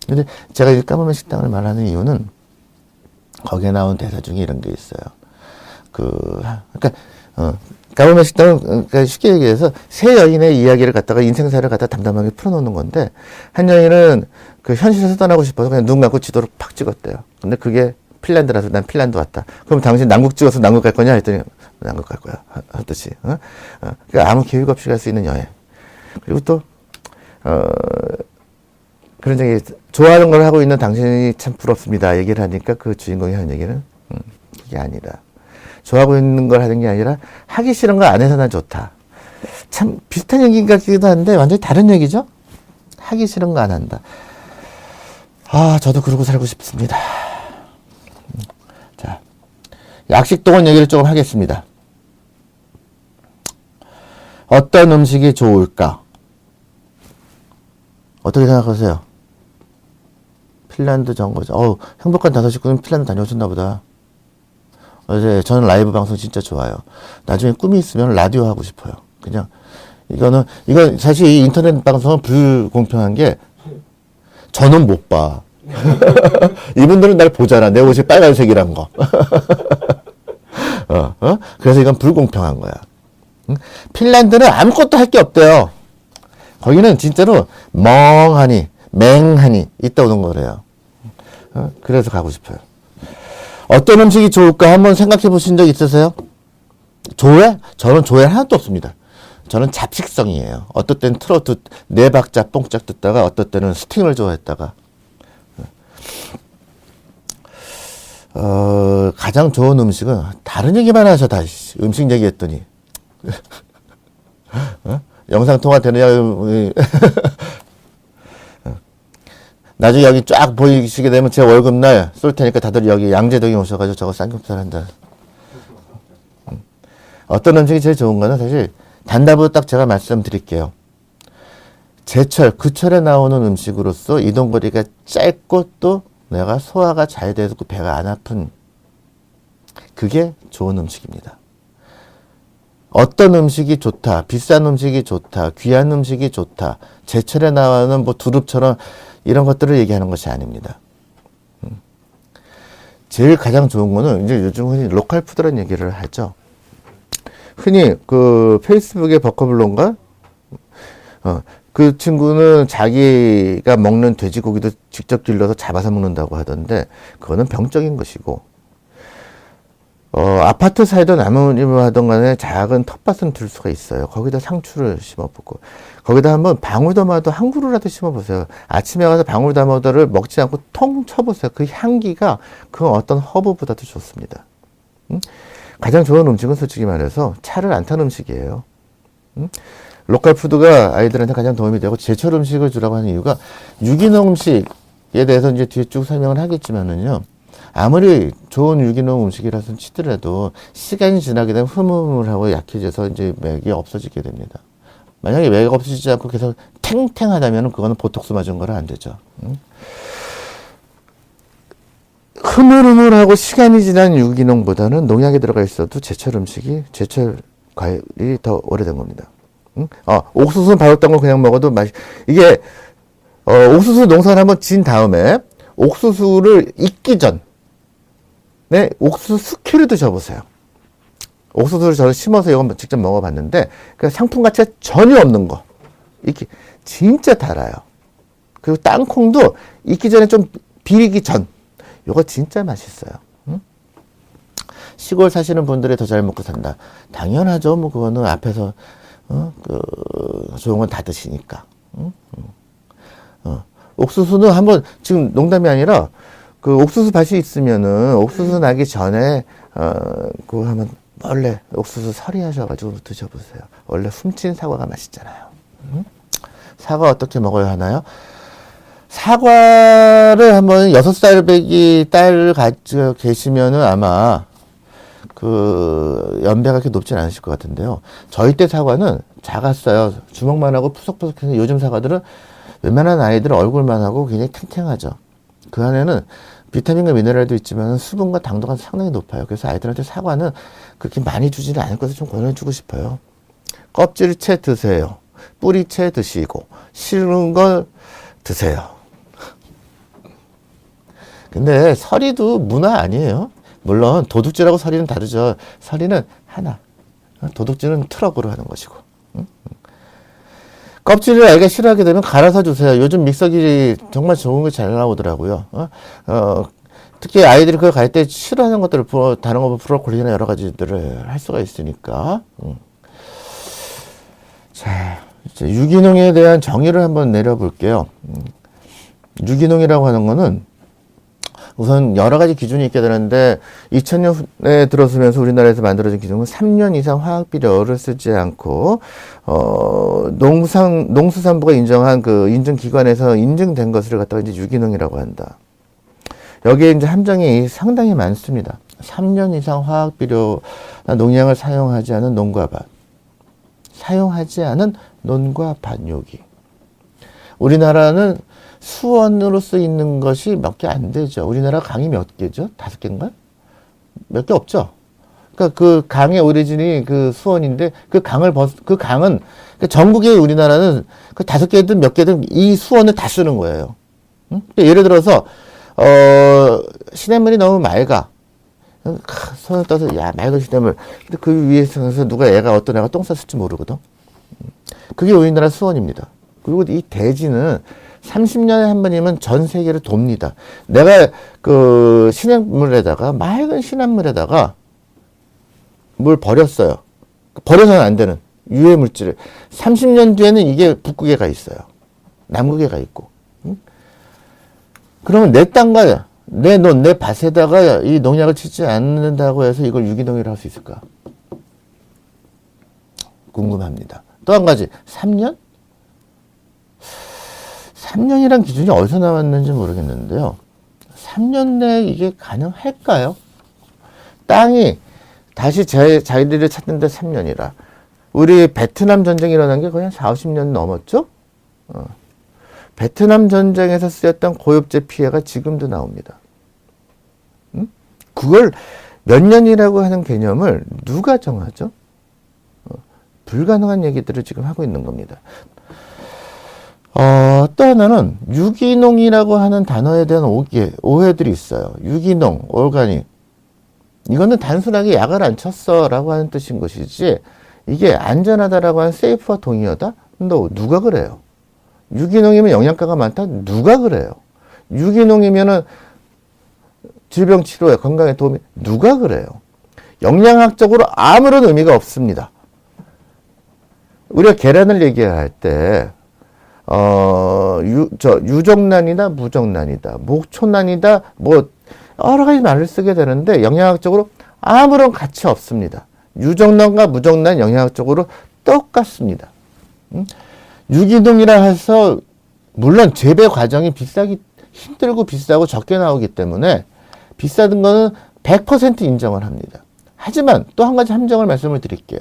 근데 제가 이 까머메 식당을 말하는 이유는 거기에 나온 대사 중에 이런 게 있어요. 까머메 식당은, 그러니까 쉽게 얘기해서 세 여인의 이야기를 갖다가 인생사를 갖다 담담하게 풀어놓는 건데, 한 여인은 현실에서 떠나고 싶어서 그냥 눈 감고 지도를 팍 찍었대요. 근데 그게 핀란드라서 난 핀란드 왔다. 그럼 당신 남극 찍어서 남극 갈 거냐? 했더니 남극 갈 거야. 하듯이. 그러니까 아무 계획 없이 갈 수 있는 여행. 그리고 또, 그런 얘기, 좋아하는 걸 하고 있는 당신이 참 부럽습니다. 얘기를 하니까 그 주인공이 하는 얘기는, 그게 아니다. 좋아하고 있는 걸 하는 게 아니라 하기 싫은 거 안 해서 난 좋다. 참 비슷한 얘기 같기도 한데 완전히 다른 얘기죠? 하기 싫은 거 안 한다. 저도 그러고 살고 싶습니다. 자, 약식동원 얘기를 조금 하겠습니다. 어떤 음식이 좋을까? 어떻게 생각하세요? 핀란드 정거장. 행복한 5식구는 핀란드 다녀오셨나 보다. 어제 저는 라이브 방송 진짜 좋아요. 나중에 꿈이 있으면 라디오 하고 싶어요. 그냥 이건 사실 이 인터넷 방송은 불공평한 게 저는 못 봐. 이분들은 날 보잖아. 내 옷이 빨간색이란 거. 그래서 이건 불공평한 거야. 핀란드는 아무것도 할 게 없대요. 거기는 진짜로 멍하니, 맹하니 있다 오는 거래요. 그래서 가고 싶어요. 어떤 음식이 좋을까 한번 생각해 보신 적 있으세요? 조회? 저는 조회 하나도 없습니다. 저는 잡식성이에요. 어떨 땐 트로트 네 박자 뽕짝 듣다가 어떨 때는 스팅을 좋아했다가 가장 좋은 음식은 다른 얘기만 하셔 다 음식 얘기했더니 영상 통화 되느냐 나중에 여기 쫙 보이시게 되면 제 월급날 쏠 테니까 다들 여기 양재동에 오셔가지고 저거 쌍겹살 한다. 어떤 음식이 제일 좋은가는 사실 단답으로 딱 제가 말씀드릴게요. 제철, 그 철에 나오는 음식으로서 이동거리가 짧고 또 내가 소화가 잘 돼서 배가 안 아픈 그게 좋은 음식입니다. 어떤 음식이 좋다, 비싼 음식이 좋다, 귀한 음식이 좋다, 제철에 나오는 뭐 두릅처럼 이런 것들을 얘기하는 것이 아닙니다. 제일 가장 좋은 거는 이제 요즘 흔히 로컬 푸드라는 얘기를 하죠. 흔히 그 페이스북에 버커블론가 그 친구는 자기가 먹는 돼지고기도 직접 길러서 잡아서 먹는다고 하던데 그거는 병적인 것이고 아파트 살던 아무리뭐 하던 간에 작은 텃밭은 둘 수가 있어요. 거기다 상추를 심어보고 거기다 한번 방울토마토 한 그루라도 심어보세요. 아침에 가서 방울토마토를 먹지 않고 통 쳐보세요. 그 향기가 그 어떤 허브보다도 좋습니다. 가장 좋은 음식은 솔직히 말해서 차를 안 탄 음식이에요. 로컬 푸드가 아이들한테 가장 도움이 되고 제철 음식을 주라고 하는 이유가 유기농 음식에 대해서 이제 뒤에 쭉 설명을 하겠지만은요. 아무리 좋은 유기농 음식이라서 치더라도 시간이 지나게 되면 흐물흐물하고 약해져서 이제 맥이 없어지게 됩니다. 만약에 맥이 없어지지 않고 계속 탱탱하다면 그거는 보톡스 맞은 거라 안 되죠. 흐물흐물하고 시간이 지난 유기농보다는 농약이 들어가 있어도 제철 음식이 제철 과일이 더 오래된 겁니다. 옥수수는 발효된 걸 그냥 먹어도 이게 옥수수 농사를 한번 진 다음에 옥수수를 익기 전에 옥수수 스큐를 드셔보세요. 옥수수를 저는 심어서 이건 직접 먹어봤는데 그 상품 가치가 전혀 없는 거 이게 진짜 달아요. 그리고 땅콩도 익기 전에 좀 비리기 전 요거 진짜 맛있어요. 시골 사시는 분들이 더 잘 먹고 산다. 당연하죠. 뭐 그거는 앞에서 좋은 건 다 드시니까. 옥수수는 한번 지금 농담이 아니라 그 옥수수 밭이 있으면은 옥수수 나기 전에 그거 한번 원래 옥수수 서리하셔가지고 드셔보세요. 원래 훔친 사과가 맛있잖아요. 사과 어떻게 먹어야 하나요? 사과를 한번 6살 배기 딸을 가지고 계시면은 아마 그 연배가 그렇게 높진 않으실 것 같은데요. 저희 때 사과는 작았어요. 주먹만 하고 푸석푸석해서 요즘 사과들은 웬만한 아이들 얼굴만 하고 굉장히 탱탱하죠. 그 안에는 비타민과 미네랄도 있지만 수분과 당도가 상당히 높아요. 그래서 아이들한테 사과는 그렇게 많이 주지는 않을 것을 좀 권해주고 싶어요. 껍질채 드세요. 뿌리채 드시고 싫은 걸 드세요. 근데 서리도 문화 아니에요. 물론 도둑질하고 서리는 다르죠. 서리는 하나, 도둑질은 트럭으로 하는 것이고. 껍질을 아이가 싫어하게 되면 갈아서 주세요. 요즘 믹서기 정말 좋은 게 잘 나오더라고요. 특히 아이들이 그걸 갈 때 싫어하는 것들을 다른 거 브로콜리나 여러 가지들을 할 수가 있으니까. 자, 이제 유기농에 대한 정의를 한번 내려볼게요. 유기농이라고 하는 거는 우선 여러 가지 기준이 있게 되는데 2000년에 들어서면서 우리나라에서 만들어진 기준은 3년 이상 화학비료를 쓰지 않고 농수산부가 인정한 그 인증기관에서 인증된 것을 갖다가 이제 유기농이라고 한다. 여기에 이제 함정이 상당히 많습니다. 3년 이상 화학비료나 농약을 사용하지 않은 논과 밭, 사용하지 않은 논과 밭 요기. 우리나라는 수원으로 쓰이는 것이 몇 개 안 되죠. 우리나라 강이 몇 개죠? 5개인가? 몇 개 없죠. 그러니까 그 강의 오리진이 그 수원인데 그 강은 그러니까 전국에 우리나라는 그 5개든 몇 개든 이 수원을 다 쓰는 거예요. 그러니까 예를 들어서 시냇물이 너무 맑아. 손을 떠서 야 맑은 시냇물. 근데 그 위에서 누가 어떤 애가 똥 쌌을지 모르거든. 그게 우리나라 수원입니다. 그리고 이 대지는 30년에 한 번이면 전 세계를 돕니다. 내가 그 신약물에다가, 맑은 신한물에다가 물 버렸어요. 버려서는 안 되는 유해 물질을. 30년 뒤에는 이게 북극에가 있어요. 남극에가 있고. 응? 그러면 내 땅과 내 밭에다가 이 농약을 치지 않는다고 해서 이걸 유기농이라고 할 수 있을까? 궁금합니다. 또 한 가지, 3년? 3년이란 기준이 어디서 나왔는지 모르겠는데요. 3년 내에 이게 가능할까요? 땅이 다시 자기들을 찾는데 3년이라. 우리 베트남 전쟁이 일어난 게 거의 한 4, 50년 넘었죠? 베트남 전쟁에서 쓰였던 고엽제 피해가 지금도 나옵니다. 그걸 몇 년이라고 하는 개념을 누가 정하죠? 불가능한 얘기들을 지금 하고 있는 겁니다. 또 하나는 유기농이라고 하는 단어에 대한 오해들이 있어요. 유기농, 올가닉. 이거는 단순하게 약을 안 쳤어 라고 하는 뜻인 것이지, 이게 안전하다라고 하는 세이프와 동의어다? 너 누가 그래요? 유기농이면 영양가가 많다? 누가 그래요? 유기농이면은 질병 치료에 건강에 도움이, 누가 그래요? 영양학적으로 아무런 의미가 없습니다. 우리가 계란을 얘기할 때 유정란이다, 무정란이다, 목초란이다, 뭐 여러 가지 말을 쓰게 되는데 영양학적으로 아무런 가치 없습니다. 유정란과 무정란 영양학적으로 똑같습니다. 유기농이라 해서 물론 재배 과정이 힘들고 비싸고 적게 나오기 때문에 비싸던 거는 100% 인정을 합니다. 하지만 또 한 가지 함정을 말씀을 드릴게요.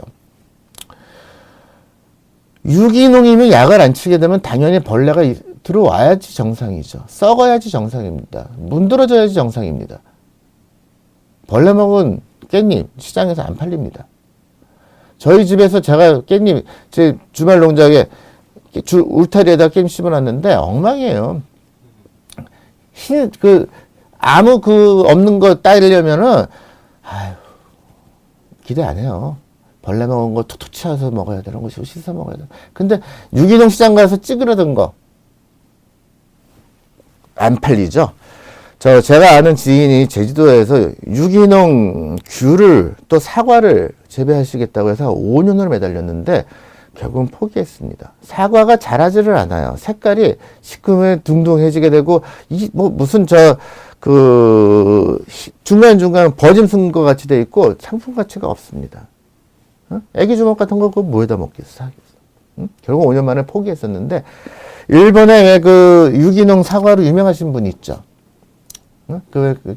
유기농이면 약을 안 치게 되면 당연히 벌레가 들어와야지 정상이죠. 썩어야지 정상입니다. 문드러져야지 정상입니다. 벌레 먹은 깻잎 시장에서 안 팔립니다. 저희 집에서 제가 깻잎, 제 주말 농장에 울타리에다 깻잎 심어놨는데 엉망이에요. 아무 없는 거 따려면은, 기대 안 해요. 벌레 먹은 거 톡톡 치워서 먹어야 되는 것이고, 씻어 먹어야 돼. 근데 유기농 시장 가서 찌그러든 거, 안 팔리죠? 제가 아는 지인이 제주도에서 유기농 귤을 또 사과를 재배하시겠다고 해서 5년을 매달렸는데, 결국은 포기했습니다. 사과가 자라지를 않아요. 색깔이 시큼해 둥둥해지게 되고, 무슨 중간중간 버짐 쓴 것 같이 돼 있고, 상품 가치가 없습니다. 애기 주먹 같은 거 그거 뭐에다 먹겠어, 사겠어. 결국 5년 만에 포기했었는데, 일본에 유기농 사과로 유명하신 분이 있죠.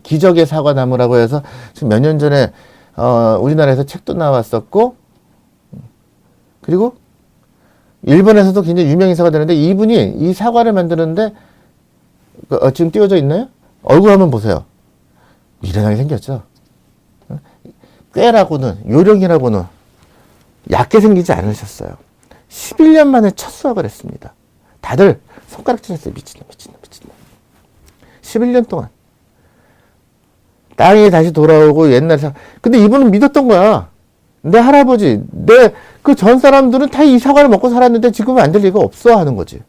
기적의 사과나무라고 해서 지금 몇 년 전에 우리나라에서 책도 나왔었고, 그리고 일본에서도 굉장히 유명인사가 되는데, 이분이 이 사과를 만드는데 지금 띄워져 있나요? 얼굴 한번 보세요. 미련하게 생겼죠. 꾀라고는, 요령이라고는 얕게 생기지 않으셨어요. 11년 만에 첫 수확을 했습니다. 다들 손가락 찢었어요. 미친놈. 11년 동안. 땅이 다시 돌아오고 근데 이분은 믿었던 거야. 내 할아버지, 그 전 사람들은 다 이 사과를 먹고 살았는데 지금은 안 될 리가 없어 하는 거지.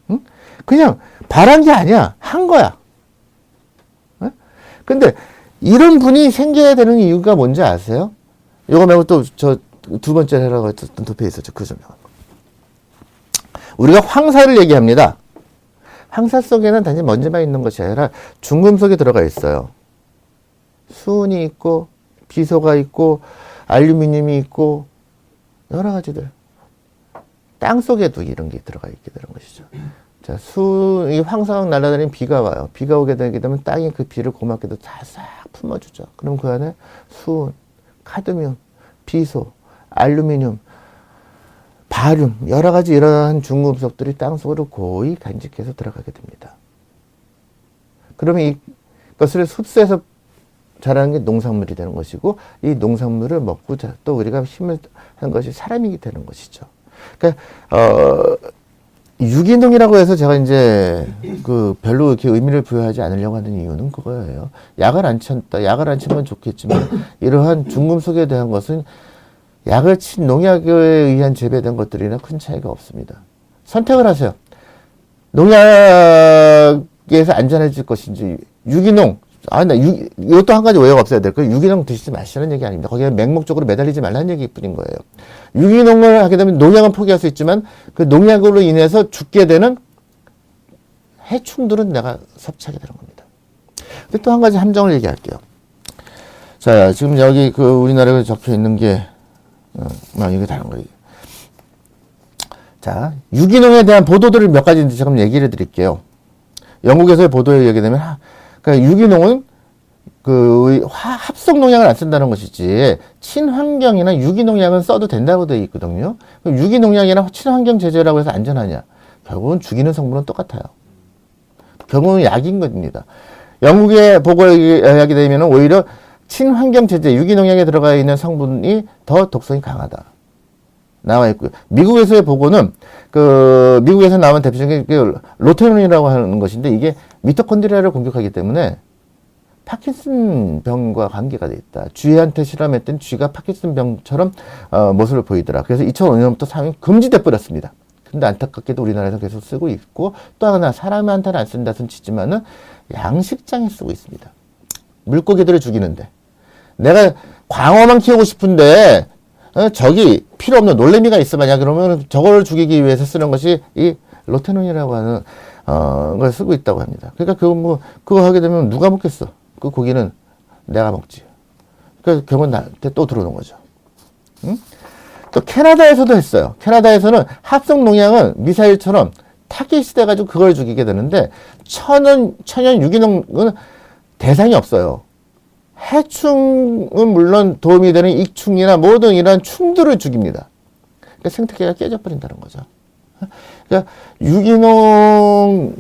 응? 그냥 바란 게 아니야. 한 거야. 응? 근데 이런 분이 생겨야 되는 이유가 뭔지 아세요? 이거 말고 또 두 번째 해라고 했던 도표에 있었죠. 그 점명. 우리가 황사를 얘기합니다. 황사 속에는 단지 먼지만 있는 것이 아니라 중금속이 들어가 있어요. 수은이 있고, 비소가 있고, 알루미늄이 있고, 여러 가지들. 땅 속에도 이런 게 들어가 있게 되는 것이죠. 자, 이 황사가 날아다니는 비가 와요. 비가 오게 되게 되면 땅이 그 비를 고맙게도 다 싹 품어주죠. 그럼 그 안에 수은, 카드뮴, 비소, 알루미늄, 바륨, 여러 가지 이러한 중금속들이 땅속으로 고이 간직해서 들어가게 됩니다. 그러면 이것을 흡수해서 자라는 게 농산물이 되는 것이고, 이 농산물을 먹고 또 우리가 힘을 하는 것이 사람이 되는 것이죠. 그러니까 유기농이라고 해서 제가 이제 별로 이렇게 의미를 부여하지 않으려고 하는 이유는 그거예요. 약을 안 치면 좋겠지만 이러한 중금속에 대한 것은 약을 친 농약에 의한 재배된 것들이나 큰 차이가 없습니다. 선택을 하세요. 농약에서 안전해질 것인지, 유기농. 이것도 한 가지 오해가 없어야 될 거예요. 유기농 드시지 마시는 얘기 아닙니다. 거기에 맹목적으로 매달리지 말라는 얘기뿐인 거예요. 유기농을 하게 되면 농약은 포기할 수 있지만 그 농약으로 인해서 죽게 되는 해충들은 내가 섭취하게 되는 겁니다. 근데 또 한 가지 함정을 얘기할게요. 자, 지금 여기 그 우리나라에 적혀 있는 게, 이게 다른 거예요. 자, 유기농에 대한 보도들을 몇 가지 지금 얘기를 드릴게요. 영국에서의 보도에 의하게 되면, 그러니까 유기농은 그 합성 농약을 안 쓴다는 것이지, 친환경이나 유기농약은 써도 된다고 되어 있거든요. 유기농약이나 친환경 제재라고 해서 안전하냐? 결국은 죽이는 성분은 똑같아요. 결국은 약인 겁니다. 영국의 보고에 의하게 되면 오히려 친환경 제재, 유기농약에 들어가 있는 성분이 더 독성이 강하다. 나와 있고요. 미국에서의 보고는 미국에서 나온 대표적인 로테논이라고 하는 것인데 이게 미토콘드리아를 공격하기 때문에 파킨슨 병과 관계가 돼 있다. 쥐한테 실험했던 쥐가 파킨슨 병처럼 모습을 보이더라. 그래서 2005년부터 사용이 금지돼 버렸습니다. 근데 안타깝게도 우리나라에서 계속 쓰고 있고 또 하나 사람한테는 안 쓴다 손 치지만은 양식장에 쓰고 있습니다. 물고기들을 죽이는데 내가 광어만 키우고 싶은데 저기 필요 없는 놀래미가 있어 만약 그러면 저걸 죽이기 위해서 쓰는 것이 이 로테논이라고 하는 걸 쓰고 있다고 합니다. 그러니까 그거 하게 되면 누가 먹겠어? 그 고기는 내가 먹지. 그러니까 결국은 나한테 또 들어오는 거죠. 응? 또 캐나다에서도 했어요. 캐나다에서는 합성 농약은 미사일처럼 타깃이 돼가지고 그걸 죽이게 되는데 천연 유기농은 대상이 없어요. 해충은 물론 도움이 되는 익충이나 모든 이런 충들을 죽입니다. 그러니까 생태계가 깨져버린다는 거죠. 그러니까 유기농을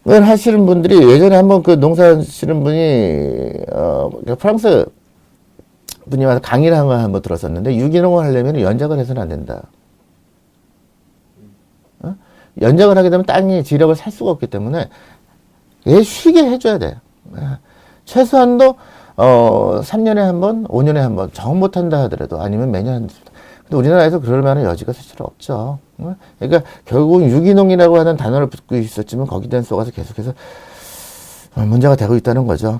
하시는 분들이 예전에 한번 그 농사하시는 분이 프랑스 분이 와서 강의를 한 거 한번 들었었는데 유기농을 하려면 연작을 해서는 안 된다. 연작을 하게 되면 땅이 지력을 살 수가 없기 때문에 얘 쉬게 해줘야 돼. 최소한도 3년에 한 번, 5년에 한 번, 정 못한다 하더라도 아니면 매년 한다. 근데 우리나라에서 그럴 만한 여지가 사실 없죠. 그러니까 결국 유기농이라고 하는 단어를 붙고 있었지만 거기에 대한 속아서 계속해서 문제가 되고 있다는 거죠.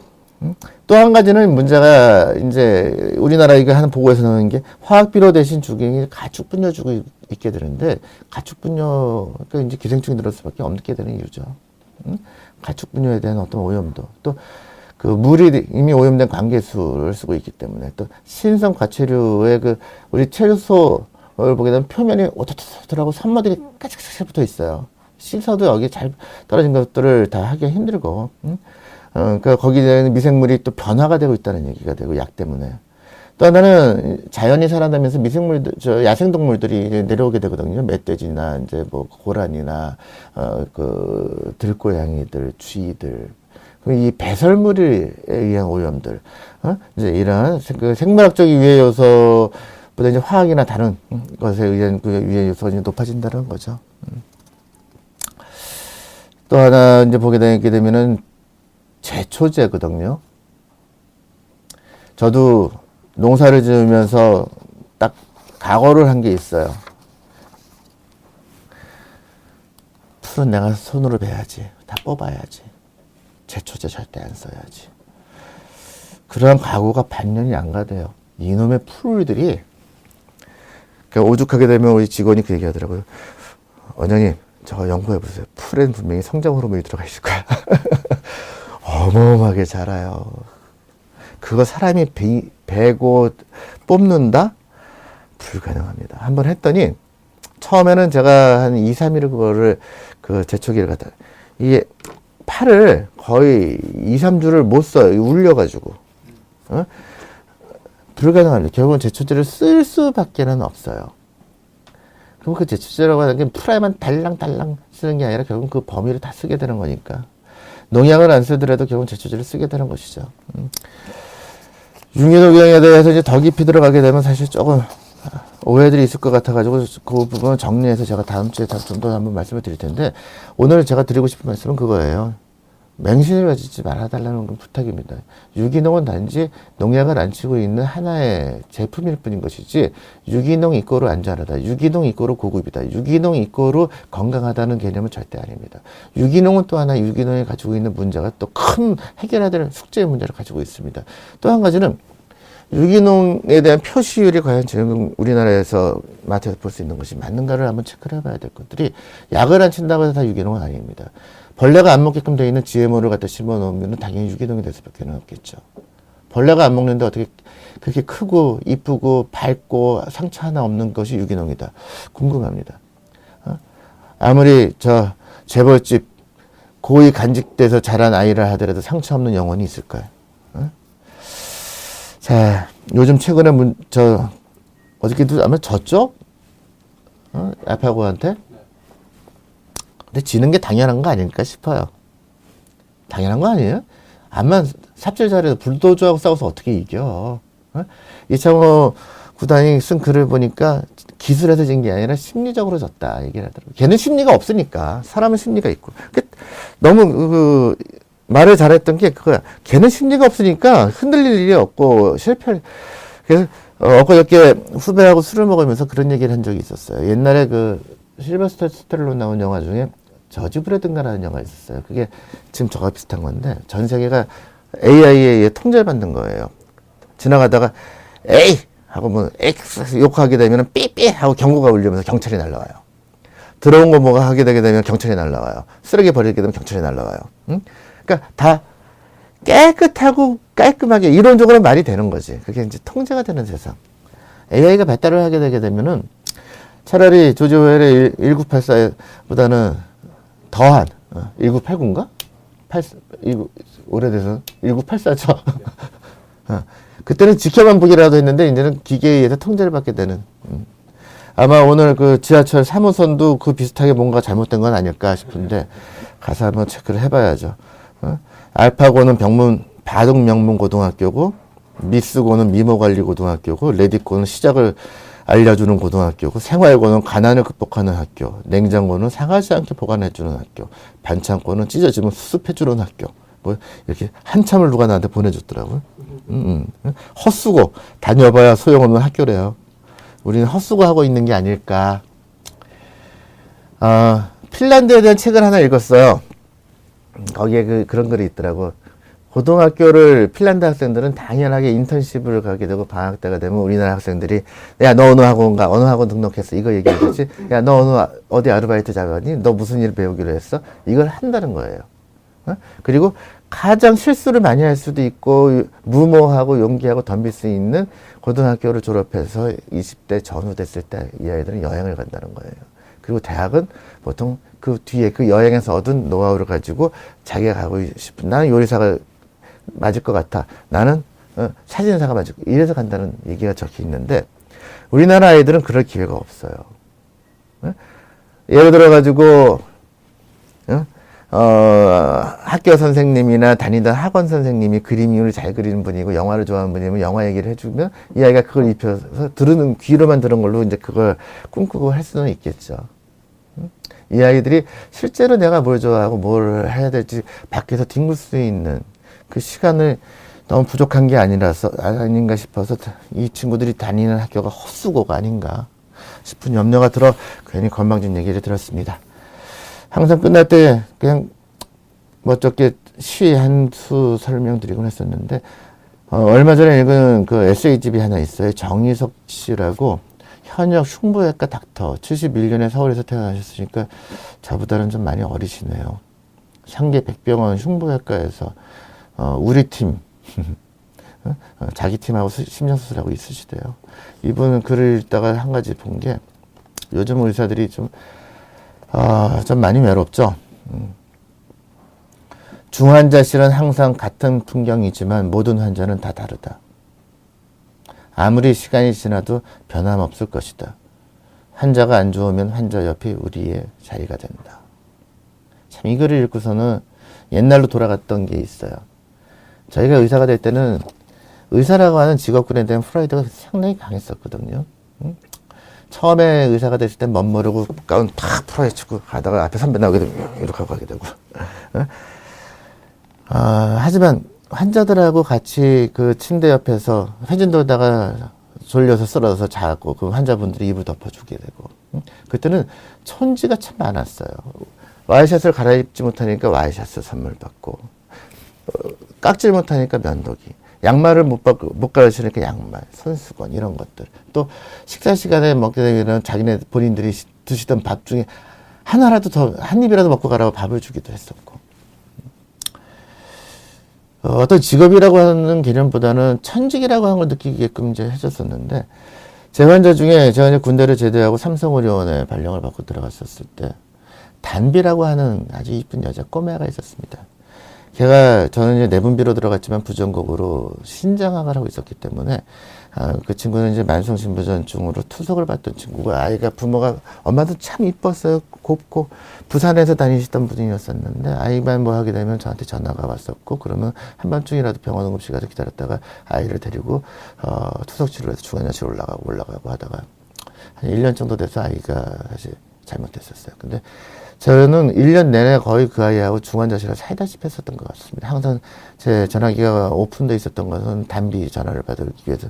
또 한 가지는 문제가 이제 우리나라 이거 하는 보고에서 나오는 게 화학비료 대신 주기 가축분뇨 주고 있게 되는데 가축분뇨 그러니까 이제 기생충이 들어올 수밖에 없게 되는 이유죠. 가축분뇨에 대한 어떤 오염도 또 그 물이 이미 오염된 관계수를 쓰고 있기 때문에 또 신성 과체류의 우리 채소를 보게 되면 표면이 오토토토하고 선모들이 까짝까짝 붙어 있어요. 씻어도 여기 잘 떨어진 것들을 다 하기 힘들고, 그러니까 거기에 미생물이 또 변화가 되고 있다는 얘기가 되고 약 때문에. 또 하나는 자연이 살아나면서 미생물들, 야생동물들이 이제 내려오게 되거든요. 멧돼지나 이제 뭐 고라니나 들고양이들, 쥐들. 이 배설물에 의한 오염들, 이제 이런 생물학적 유해 요소보다 이제 화학이나 다른 것에 의한 그 유해 요소가 높아진다는 거죠. 또 하나 이제 보게 되면은 제초제거든요. 저도 농사를 지으면서 딱 각오를 한 게 있어요. 풀은 내가 손으로 베야지. 다 뽑아야지. 제초제 절대 안 써야지. 그런 각오가 반년이 안 가대요. 이놈의 풀들이 그러니까 오죽하게 되면 우리 직원이 그 얘기하더라고요. 원장님 저거 연구해보세요. 풀엔 분명히 성장 호르몬이 들어가 있을 거야. 어마어마하게 자라요. 그거 사람이 베고 뽑는다? 불가능합니다. 한번 했더니 처음에는 제가 한 2, 3일을 그거를 제초기를 갖다 이게 팔을 거의 2, 3주를 못 써요. 울려가지고. 불가능합니다. 결국은 제초제를 쓸 수밖에는 없어요. 그럼 그 제초제라고 하는 게 풀에만 달랑달랑 쓰는 게 아니라 결국은 그 범위를 다 쓰게 되는 거니까. 농약을 안 쓰더라도 결국은 제초제를 쓰게 되는 것이죠. 유기농에 대해서 이제 더 깊이 들어가게 되면 사실 조금 오해들이 있을 것 같아가지고 그 부분은 정리해서 제가 다음 주에 좀 더 한번 말씀을 드릴 텐데 오늘 제가 드리고 싶은 말씀은 그거예요. 맹신을 가지지 말아달라는 건 부탁입니다. 유기농은 단지 농약을 안 치고 있는 하나의 제품일 뿐인 것이지 유기농 이꼬르 안전하다, 유기농 이꼬르 고급이다, 유기농 이꼬르 건강하다는 개념은 절대 아닙니다. 유기농은 또 하나 유기농이 가지고 있는 문제가 또 큰 해결해야 될 숙제의 문제를 가지고 있습니다. 또 한 가지는 유기농에 대한 표시율이 과연 지금 우리나라에서 마트에서 볼 수 있는 것이 맞는가를 한번 체크를 해봐야 될 것들이, 약을 안 친다고 해서 다 유기농은 아닙니다. 벌레가 안 먹게끔 되어 있는 GMO를 갖다 심어 놓으면 당연히 유기농이 될 수밖에 없겠죠. 벌레가 안 먹는데 어떻게 그렇게 크고 이쁘고 밝고 상처 하나 없는 것이 유기농이다. 궁금합니다. 아무리 저 재벌집 고이 간직돼서 자란 아이라 하더라도 상처 없는 영혼이 있을까요? 자, 요즘 최근에 어저께도 아마 졌죠? 알파고한테? 근데 지는 게 당연한 거 아닐까 싶어요. 당연한 거 아니에요? 암만 삽질 잘해도 불도저하고 싸워서 어떻게 이겨? 이창호 구단이 쓴 글을 보니까 기술에서 진 게 아니라 심리적으로 졌다 얘기를 하더라고요. 걔는 심리가 없으니까. 사람은 심리가 있고. 너무 말을 잘했던 게 그거야. 걔는 심리가 없으니까 흔들릴 일이 없고 그래서 엊그저께 후배하고 술을 먹으면서 그런 얘기를 한 적이 있었어요. 옛날에 실버스터 스텔론 나온 영화 중에 저지브레든가라는 영화가 있었어요. 그게 지금 저거 비슷한 건데 전 세계가 AI에 의해 통제를 받는 거예요. 지나가다가 에이 하고 X 욕하게 되면 삐삐 하고 경고가 울리면서 경찰이 날라와요. 들어온 거 뭐가 하게 되게 되면 경찰이 날라와요. 쓰레기 버리게 되면 경찰이 날라와요. 응? 그러니까 다 깨끗하고 깔끔하게 이론적으로 말이 되는 거지. 그게 이제 통제가 되는 세상. AI가 발달을 하게 되게 되면은 차라리 조지 오웰의 1984보다는 더한 1989인가? 오래돼서 1984죠. 그때는 지켜만 보기라도 했는데 이제는 기계에 의해서 통제를 받게 되는. 아마 오늘 지하철 3호선도 비슷하게 뭔가 잘못된 건 아닐까 싶은데 가서 한번 체크를 해봐야죠. 알파고는 바둑명문고등학교고, 미스고는 미모관리고등학교고, 레디고는 시작을 알려주는 고등학교고, 생활고는 가난을 극복하는 학교, 냉장고는 상하지 않게 보관해주는 학교, 반창고는 찢어지면 수습해주는 학교. 이렇게 한참을 누가 나한테 보내줬더라고요. 헛수고 다녀봐야 소용없는 학교래요. 우리는 헛수고하고 있는 게 아닐까. 핀란드에 대한 책을 하나 읽었어요. 거기에 그런 글이 있더라고. 고등학교를 핀란드 학생들은 당연하게 인턴십을 가게 되고 방학 때가 되면 우리나라 학생들이 야, 너 어느 학원가? 어느 학원 등록했어? 이거 얘기하지. 야, 너 어디 아르바이트 잡았니? 너 무슨 일 배우기로 했어? 이걸 한다는 거예요. 그리고 가장 실수를 많이 할 수도 있고 무모하고 용기하고 덤빌 수 있는 고등학교를 졸업해서 20대 전후 됐을 때 이 아이들은 여행을 간다는 거예요. 그리고 대학은 보통 그 뒤에 그 여행에서 얻은 노하우를 가지고 자기가 가고 싶은, 나는 요리사가 맞을 것 같아, 나는 사진사가 맞을 것 같아, 이래서 간다는 얘기가 적혀 있는데 우리나라 아이들은 그럴 기회가 없어요. 예를 들어 가지고 학교 선생님이나 다니던 학원 선생님이 그림을 잘 그리는 분이고 영화를 좋아하는 분이면 영화 얘기를 해주면 이 아이가 그걸 입혀서 귀로만 들은 걸로 이제 그걸 꿈꾸고 할 수는 있겠죠. 이 아이들이 실제로 내가 뭘 좋아하고 뭘 해야 될지 밖에서 뒹굴 수 있는 그 시간을 너무 부족한 게 아닌가 싶어서 이 친구들이 다니는 학교가 헛수고가 아닌가 싶은 염려가 들어 괜히 건방진 얘기를 들었습니다. 항상 끝날 때 그냥 멋쩍게 시 한 수 설명드리곤 했었는데, 얼마 전에 읽은 에세이집이 하나 있어요. 정희석 씨라고, 현역 흉부외과 닥터, 71년에 서울에서 태어나셨으니까 저보다는 좀 많이 어리시네요. 상계 백병원 흉부외과에서 우리 팀 자기 팀하고 심장수술하고 있으시대요. 이분은 글을 읽다가 한 가지 본 게, 요즘 의사들이 좀 많이 외롭죠. 중환자실은 항상 같은 풍경이지만 모든 환자는 다 다르다. 아무리 시간이 지나도 변함없을 것이다. 환자가 안 좋으면 환자 옆이 우리의 자리가 된다. 참, 이 글을 읽고서는 옛날로 돌아갔던 게 있어요. 저희가 의사가 될 때는 의사라고 하는 직업군에 대한 프라이드가 상당히 강했었거든요. 처음에 의사가 됐을 땐 멋모르고 가운 탁 풀어헤치고 가다가 앞에 선배 나오게 되면 이렇게 하고 가게 되고, 하지만 환자들하고 같이 그 침대 옆에서 회진 돌다가 졸려서 쓰러져서 자고 그 환자분들이 이불 덮어주게 되고 그때는 촌지가 참 많았어요. 와이샷을 갈아입지 못하니까 와이샷을 선물 받고 깍질 못하니까 면도기 양말을 못 갈아주니까 양말, 손수건 이런 것들 또 식사 시간에 먹게 되면 자기네 본인들이 드시던 밥 중에 하나라도 더 한 입이라도 먹고 가라고 밥을 주기도 했었고 어떤 직업이라고 하는 개념보다는 천직이라고 하는 걸 느끼게끔 이제 해줬었는데 제 환자 중에 제가 이제 군대를 제대하고 삼성의료원에 발령을 받고 들어갔었을 때 단비라고 하는 아주 이쁜 여자 꼬매가 있었습니다. 저는 이제 내분비로 들어갔지만 부전곡으로 신장학을 하고 있었기 때문에 그 친구는 이제 만성신부전증으로 투석을 받던 친구고 아이가 부모가 엄마도 참 이뻤어요. 곱고 부산에서 다니시던 분이었었는데 아이만 뭐 하게 되면 저한테 전화가 왔었고 그러면 한밤중이라도 병원 응급실 가서 기다렸다가 아이를 데리고 투석 치료해서 중환자실 올라가고 하다가 한 1년 정도 돼서 아이가 사실 잘못됐었어요. 근데 저는 1년 내내 거의 그 아이하고 중환자실을 살다시피 했었던 것 같습니다. 항상 제 전화기가 오픈돼 있었던 것은 단비 전화를 받기 위해서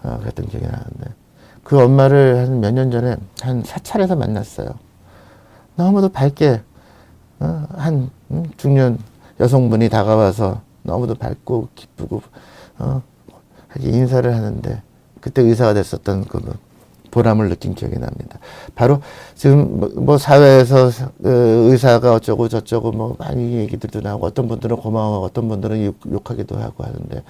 그랬던 기억이 나는데 그 엄마를 한 몇 년 전에 한 사찰에서 만났어요. 너무도 밝게 한 중년 여성분이 다가와서 너무도 밝고 기쁘고 인사를 하는데 그때 의사가 됐었던 그 보람을 느낀 기억이 납니다. 바로 지금 뭐 사회에서 의사가 어쩌고 저쩌고 뭐 많이 얘기들도 나오고 어떤 분들은 고마워하고 어떤 분들은 욕하기도 하고 하는데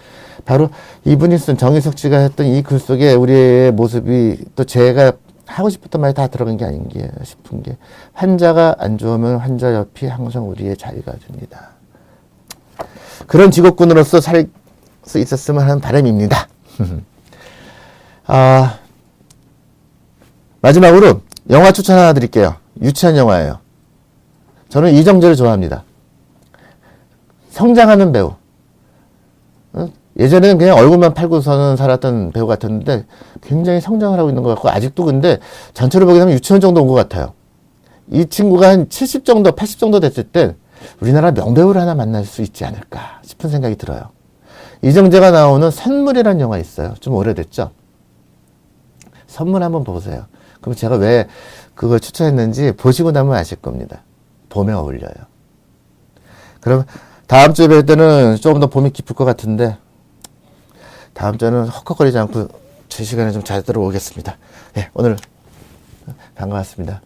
바로 이분이 쓴 정희석 씨가 했던 이 글 속에 우리의 모습이 또 제가 하고 싶었던 말이 다 들어간 게 아닌가 싶은 게 환자가 안 좋으면 환자 옆이 항상 우리의 자리가 줍니다. 그런 직업군으로서 살 수 있었으면 하는 바람입니다. 마지막으로 영화 추천 하나 드릴게요. 유치한 영화예요. 저는 이정재를 좋아합니다. 성장하는 배우. 예전에는 그냥 얼굴만 팔고서는 살았던 배우 같았는데 굉장히 성장을 하고 있는 것 같고 아직도 근데 전체로 보게 되면 유치원 정도 온 것 같아요. 이 친구가 한 70 정도, 80 정도 됐을 때 우리나라 명배우를 하나 만날 수 있지 않을까 싶은 생각이 들어요. 이정재가 나오는 선물이라는 영화 있어요. 좀 오래됐죠? 선물 한번 보세요. 그럼 제가 왜 그걸 추천했는지 보시고 나면 아실 겁니다. 봄에 어울려요. 그럼 다음 주에 뵐 때는 조금 더 봄이 깊을 것 같은데 다음 주에는 헉헉거리지 않고 제 시간에 좀 잘 들어오겠습니다. 예, 오늘 반가웠습니다.